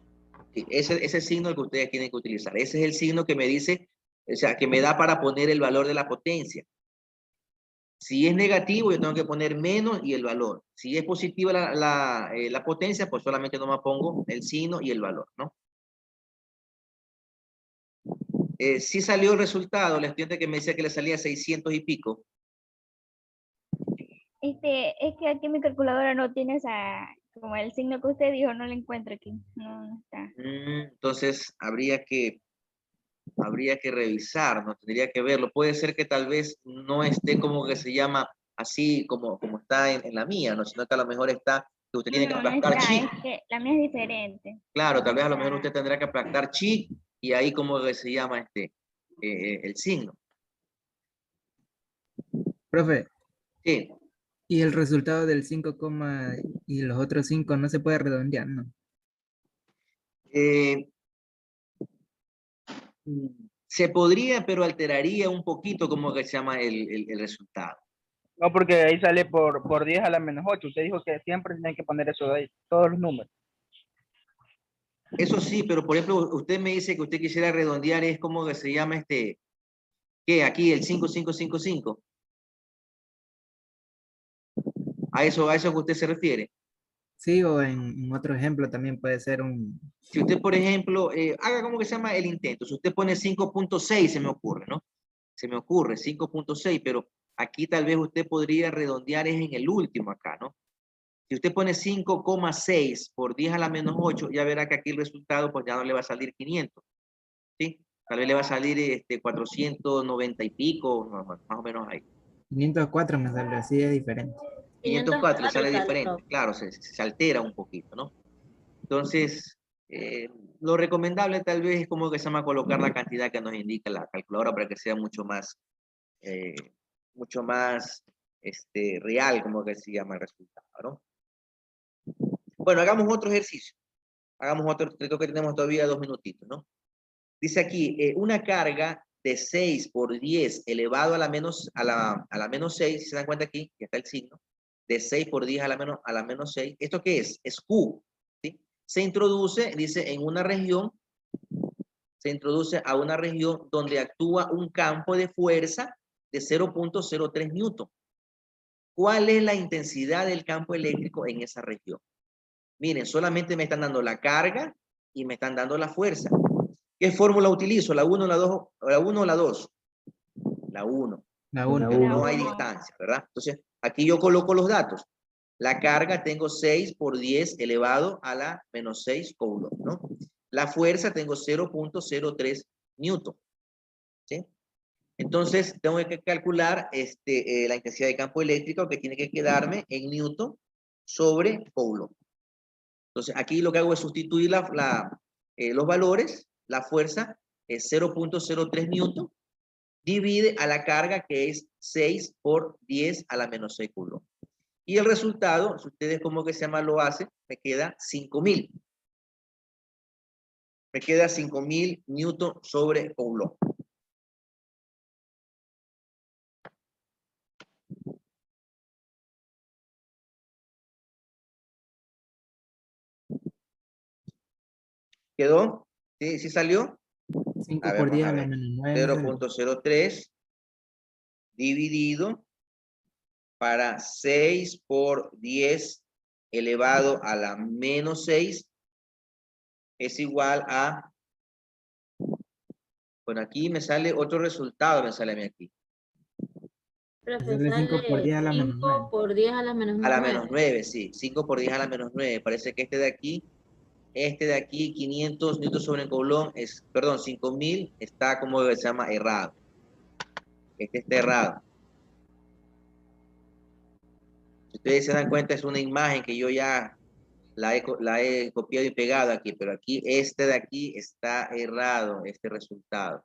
Speaker 1: Sí, ese signo que ustedes tienen que utilizar. Ese es el signo que me dice, o sea, que me da para poner el valor de la potencia. Si es negativo, yo tengo que poner menos y el valor. Si es positiva la potencia, pues solamente nomás pongo el signo y el valor, ¿no? Sí salió el resultado, el estudiante que me decía que le salía 600 y pico.
Speaker 7: Es que aquí mi calculadora no tiene esa, como el signo que usted dijo, no lo encuentro aquí. No está.
Speaker 1: Entonces habría que revisar, no tendría que verlo. Puede ser que tal vez no esté como que se llama así como está en la mía, ¿no? Sino que a lo mejor está que usted tiene que
Speaker 7: No
Speaker 1: aplastar
Speaker 7: está,
Speaker 1: chi.
Speaker 7: es que la mía es diferente.
Speaker 1: Claro, tal vez a lo
Speaker 7: Está.
Speaker 1: mejor usted tendrá que aplastar chi y ahí como que se llama el signo.
Speaker 6: Profe,
Speaker 1: Sí.
Speaker 6: y el resultado del 5, y los otros 5 no se puede redondear, ¿no?
Speaker 1: Se podría, pero alteraría un poquito como que se llama el resultado.
Speaker 4: No, porque ahí sale por 10 a la menos 8. Usted dijo que siempre tienen que poner eso de ahí, todos los números.
Speaker 1: Eso sí, pero por ejemplo, usted me dice que usted quisiera redondear, es como que se llama ¿qué? Aquí el 5555. ¿A eso que usted se refiere?
Speaker 6: Sí, o en otro ejemplo también puede ser un...
Speaker 1: Si usted, por ejemplo, haga como que se llama el intento. Si usted pone 5.6, se me ocurre, ¿no? Se me ocurre 5.6, pero aquí tal vez usted podría redondear es en el último acá, ¿no? Si usted pone 5,6 por 10 a la menos 8, ya verá que aquí el resultado pues ya no le va a salir 500, ¿sí? Tal vez le va a salir 490 y pico, más o menos ahí.
Speaker 6: 504 me sale, así es diferente.
Speaker 1: 504 le sale
Speaker 8: sale,
Speaker 1: diferente,
Speaker 8: profe.
Speaker 1: claro, se altera un poquito, ¿no? Entonces, lo recomendable tal vez es como que se llama colocar la cantidad que nos indica la calculadora para que sea mucho más real, como que se llama el resultado, ¿no? Bueno, hagamos otro ejercicio. Hagamos otro, creo que tenemos todavía 2 minutitos, ¿no? Dice aquí, una carga de 6 por 10 elevado a la menos 6, si se dan cuenta aquí, que está el signo, de 6 por 10 a la menos 6. ¿Esto qué es? Es Q, ¿sí? Se introduce, dice, se introduce a una región donde actúa un campo de fuerza de 0.03 newton. ¿Cuál es la intensidad del campo eléctrico en esa región? Miren, solamente me están dando la carga y me están dando la fuerza. ¿Qué fórmula utilizo? ¿La 1 o la 2? ¿La 1 o la 2? La 1.
Speaker 6: La 1.
Speaker 1: No hay distancia, ¿verdad? Entonces, aquí yo coloco los datos. La carga tengo 6 por 10 elevado a la menos 6 coulomb, ¿no? La fuerza tengo 0.03 newton, ¿sí? Entonces, tengo que calcular la intensidad de campo eléctrico que tiene que quedarme en newton sobre coulomb. Entonces, aquí lo que hago es sustituir los valores. La fuerza es 0.03 newton, divide a la carga que es 6 por 10 a la menos 6 coulomb. Y el resultado, si ustedes como que se llama lo hacen, me queda 5.000. Me queda 5.000 newton sobre coulomb. ¿Quedó? ¿Sí, sí salió?
Speaker 6: 5
Speaker 1: A ver,
Speaker 6: por
Speaker 1: vamos
Speaker 6: 10
Speaker 1: a
Speaker 6: a la
Speaker 1: ver.
Speaker 6: menos 9.
Speaker 1: 0.03 dividido para 6 por 10 elevado a la menos 6 es igual a, bueno, aquí me sale otro resultado, me sale a mí aquí.
Speaker 8: Profe,
Speaker 6: Sale 5 por 10 a la
Speaker 8: sale
Speaker 6: menos 9.
Speaker 8: 5 por 10 a la menos
Speaker 1: A la
Speaker 8: 9.
Speaker 1: menos 9, sí. 5 por 10 a la menos 9. Parece que este de aquí, 500 newton sobre el coulomb, perdón, 5.000, está como se llama errado. Este está errado. Si ustedes se dan cuenta, es una imagen que yo ya la he copiado y pegado aquí, pero aquí, este de aquí está errado, este resultado.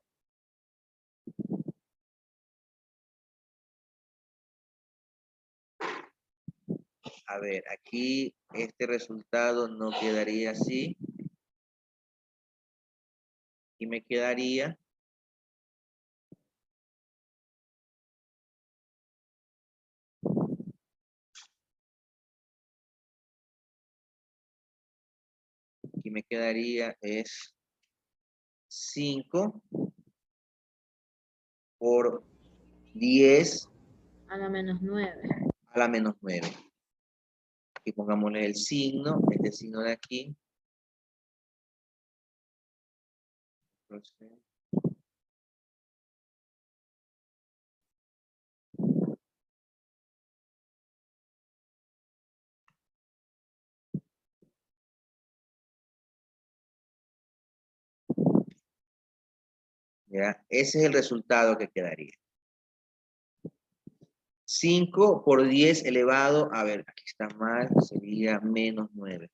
Speaker 1: a ver, aquí este resultado no quedaría así. Y me quedaría es 5 por 10
Speaker 8: A la -9.
Speaker 1: a la -9. Aquí pongámosle el signo, este signo de aquí. ¿Ya? Ese es el resultado que quedaría. 5 por 10 elevado, a ver, aquí está mal, sería -9.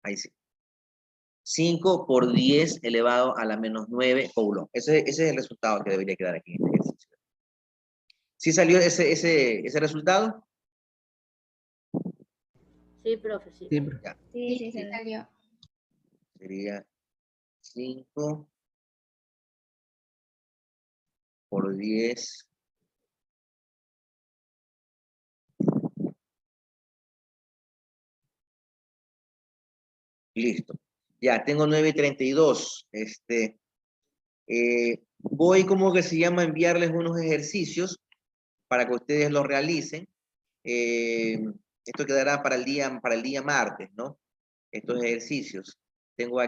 Speaker 1: Ahí sí. 5 por 10 elevado a la -9 coulomb. Ese es el resultado que debería quedar aquí en este ejercicio. ¿Sí salió ese resultado?
Speaker 8: Sí, profe, sí.
Speaker 6: Sí, profe.
Speaker 1: Ya.
Speaker 7: Sí, sí,
Speaker 5: Sí,
Speaker 7: sí.
Speaker 5: salió.
Speaker 1: Sería 5 por 10. Listo. Ya, tengo 9:32. Voy, como que se llama, a enviarles unos ejercicios para que ustedes los realicen. Esto quedará para el día martes, ¿no? Estos ejercicios. Tengo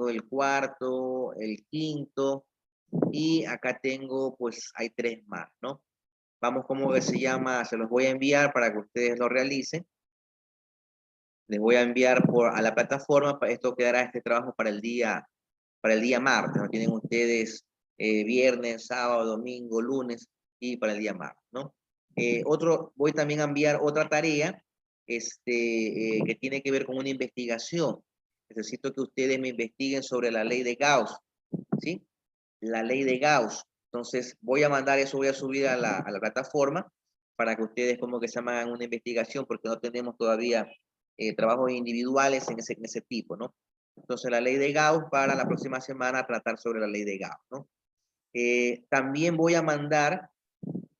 Speaker 1: el cuarto, el quinto, y acá tengo, pues, hay 3 más, ¿no? Vamos, como que se llama, se los voy a enviar para que ustedes lo realicen. Les voy a enviar a la plataforma, esto quedará este trabajo para el día martes, ¿no? Tienen ustedes viernes, sábado, domingo, lunes y para el día martes, ¿no? Voy también a enviar otra tarea que tiene que ver con una investigación. Necesito que ustedes me investiguen sobre la ley de Gauss, ¿sí? La ley de Gauss. Entonces voy a mandar eso, voy a subir a la plataforma para que ustedes como que se hagan una investigación, porque no tenemos todavía trabajos individuales en ese tipo, ¿no? Entonces la ley de Gauss, para la próxima semana tratar sobre la ley de Gauss, ¿no? También voy a mandar,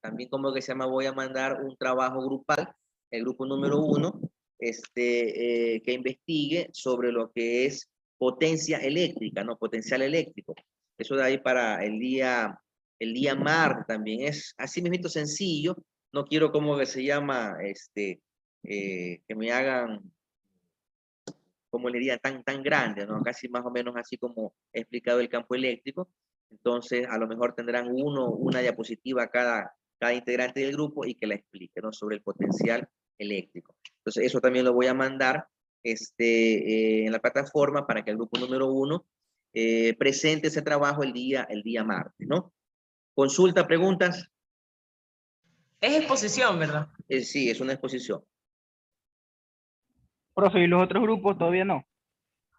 Speaker 1: voy a mandar un trabajo grupal, el grupo número 1, que investigue sobre lo que es potencia eléctrica, ¿no? Potencial eléctrico. Eso de ahí para el día martes también. Es así mismo sencillo. No quiero, como que se llama, que me hagan, como le diría, tan grande, ¿no? Casi más o menos así como he explicado el campo eléctrico. Entonces, a lo mejor tendrán una diapositiva cada integrante del grupo y que la explique, ¿no? Sobre el potencial eléctrico. Entonces, eso también lo voy a mandar en la plataforma para que el grupo número 1 presente ese trabajo el día martes, ¿no? Consulta, preguntas.
Speaker 9: Es exposición, ¿verdad?
Speaker 1: Sí, es una exposición.
Speaker 4: Profe, ¿y los otros grupos todavía no?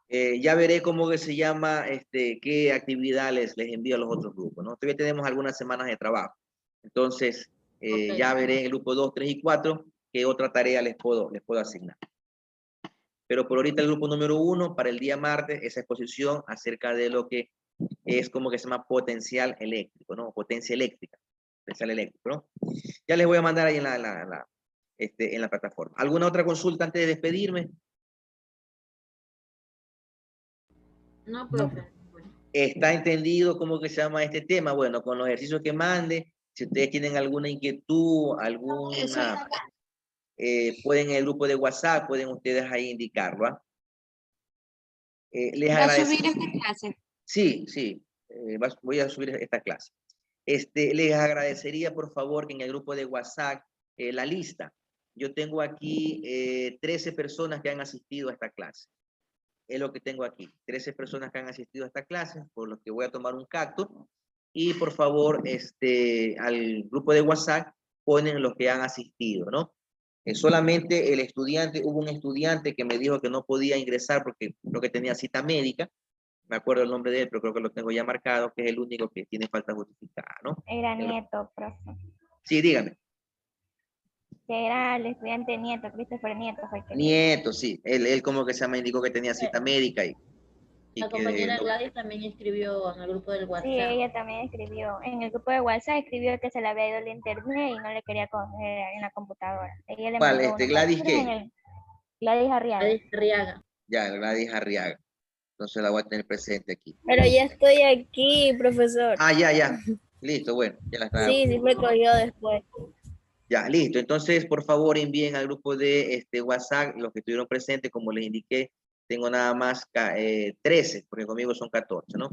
Speaker 1: Ya veré cómo que se llama, qué actividad les envío a los otros grupos, ¿no? Todavía tenemos algunas semanas de trabajo. Entonces,
Speaker 8: Ok.
Speaker 1: ya veré en el grupo 2, 3 y 4 qué otra tarea les puedo asignar. Pero por ahorita el grupo número 1, para el día martes, esa exposición acerca de lo que es como que se llama potencial eléctrico, ¿no? Potencia eléctrica, potencial eléctrico, ¿no? Ya les voy a mandar ahí en la plataforma. ¿Alguna otra consulta antes de despedirme?
Speaker 8: No, profe. Bueno,
Speaker 1: ¿Está entendido cómo que se llama este tema? Bueno, con los ejercicios que mande, si ustedes tienen alguna inquietud,
Speaker 5: Eso
Speaker 1: alguna, pueden en el grupo de WhatsApp, pueden ustedes ahí indicarlo, ¿ah? Les
Speaker 5: va a
Speaker 1: agradezco.
Speaker 5: subir esta clase.
Speaker 1: Sí, sí, voy a subir esta clase. Les agradecería, por favor, que en el grupo de WhatsApp, la lista. Yo tengo aquí 13 personas que han asistido a esta clase. Es lo que tengo aquí. 13 personas que han asistido a esta clase, por los que voy a tomar un cacto. Y por favor, al grupo de WhatsApp ponen los que han asistido, ¿no? Solamente hubo un estudiante que me dijo que no podía ingresar porque creo que tenía cita médica. Me acuerdo el nombre de él, pero creo que lo tengo ya marcado, que es el único que tiene falta justificada, ¿no?
Speaker 7: Era nieto, profe.
Speaker 1: Sí, dígame.
Speaker 7: que era el estudiante Nieto, Christopher Nieto fue el que le-
Speaker 1: Nieto, sí. Él como que se me indicó que tenía cita médica y
Speaker 8: La
Speaker 1: que
Speaker 8: compañera
Speaker 1: no-
Speaker 8: Gladys también escribió en el grupo del
Speaker 7: Sí,
Speaker 8: WhatsApp.
Speaker 7: ella también escribió, en el grupo de WhatsApp escribió que se le había ido el internet y no le quería coger en la computadora. Ella le
Speaker 1: ¿Cuál?
Speaker 7: mandó una
Speaker 1: ¿Gladys
Speaker 7: captura en
Speaker 1: qué?
Speaker 7: el Gladys Arriaga.
Speaker 8: Gladys Arriaga.
Speaker 1: Ya, Gladys Arriaga. Entonces la voy a tener presente aquí.
Speaker 2: Pero ya estoy aquí, profesor.
Speaker 1: Ah, ya. Listo, bueno. Ya la estaba.
Speaker 2: Sí, sí me cogió después.
Speaker 1: Ya, listo. Entonces, por favor, envíen al grupo de WhatsApp los que estuvieron presentes. Como les indiqué, tengo nada más 13, porque conmigo son 14, ¿no?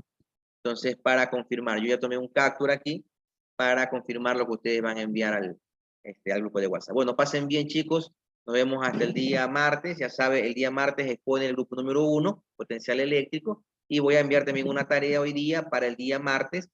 Speaker 1: Entonces, para confirmar, yo ya tomé un captura aquí para confirmar lo que ustedes van a enviar al grupo de WhatsApp. Bueno, pasen bien, chicos. Nos vemos hasta el día martes. Ya sabe, el día martes expone el grupo número 1, potencial eléctrico, y voy a enviar también una tarea hoy día para el día martes,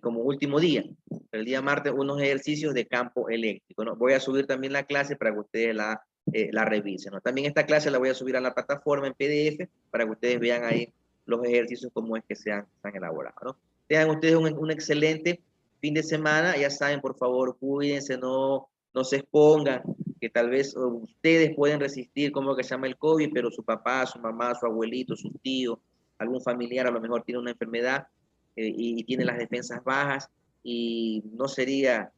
Speaker 1: como último día. El día martes, unos ejercicios de campo eléctrico, ¿no? Voy a subir también la clase para que ustedes la revisen, ¿no? También esta clase la voy a subir a la plataforma en PDF para que ustedes vean ahí los ejercicios como es que se han elaborado, ¿no? Tengan ustedes un excelente fin de semana. Ya saben, por favor, cuídense, no se expongan, que tal vez ustedes pueden resistir, como que se llama el COVID, pero su papá, su mamá, su abuelito, su tío, algún familiar a lo mejor tiene una enfermedad y tiene las defensas bajas y no sería,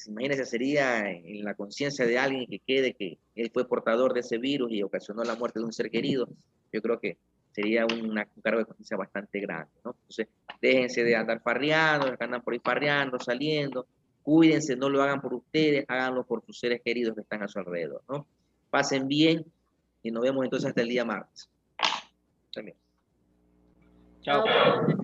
Speaker 1: imagínense, sería en la conciencia de alguien que quede que él fue portador de ese virus y ocasionó la muerte de un ser querido. Yo creo que sería un cargo de conciencia bastante grande, ¿no? Entonces, déjense de andar farreando, los que andan por ahí farreando, saliendo, cuídense, no lo hagan por ustedes, háganlo por sus seres queridos que están a su alrededor, ¿no? Pasen bien y nos vemos entonces hasta el día martes. También.
Speaker 4: Chao.
Speaker 8: Chao, profe.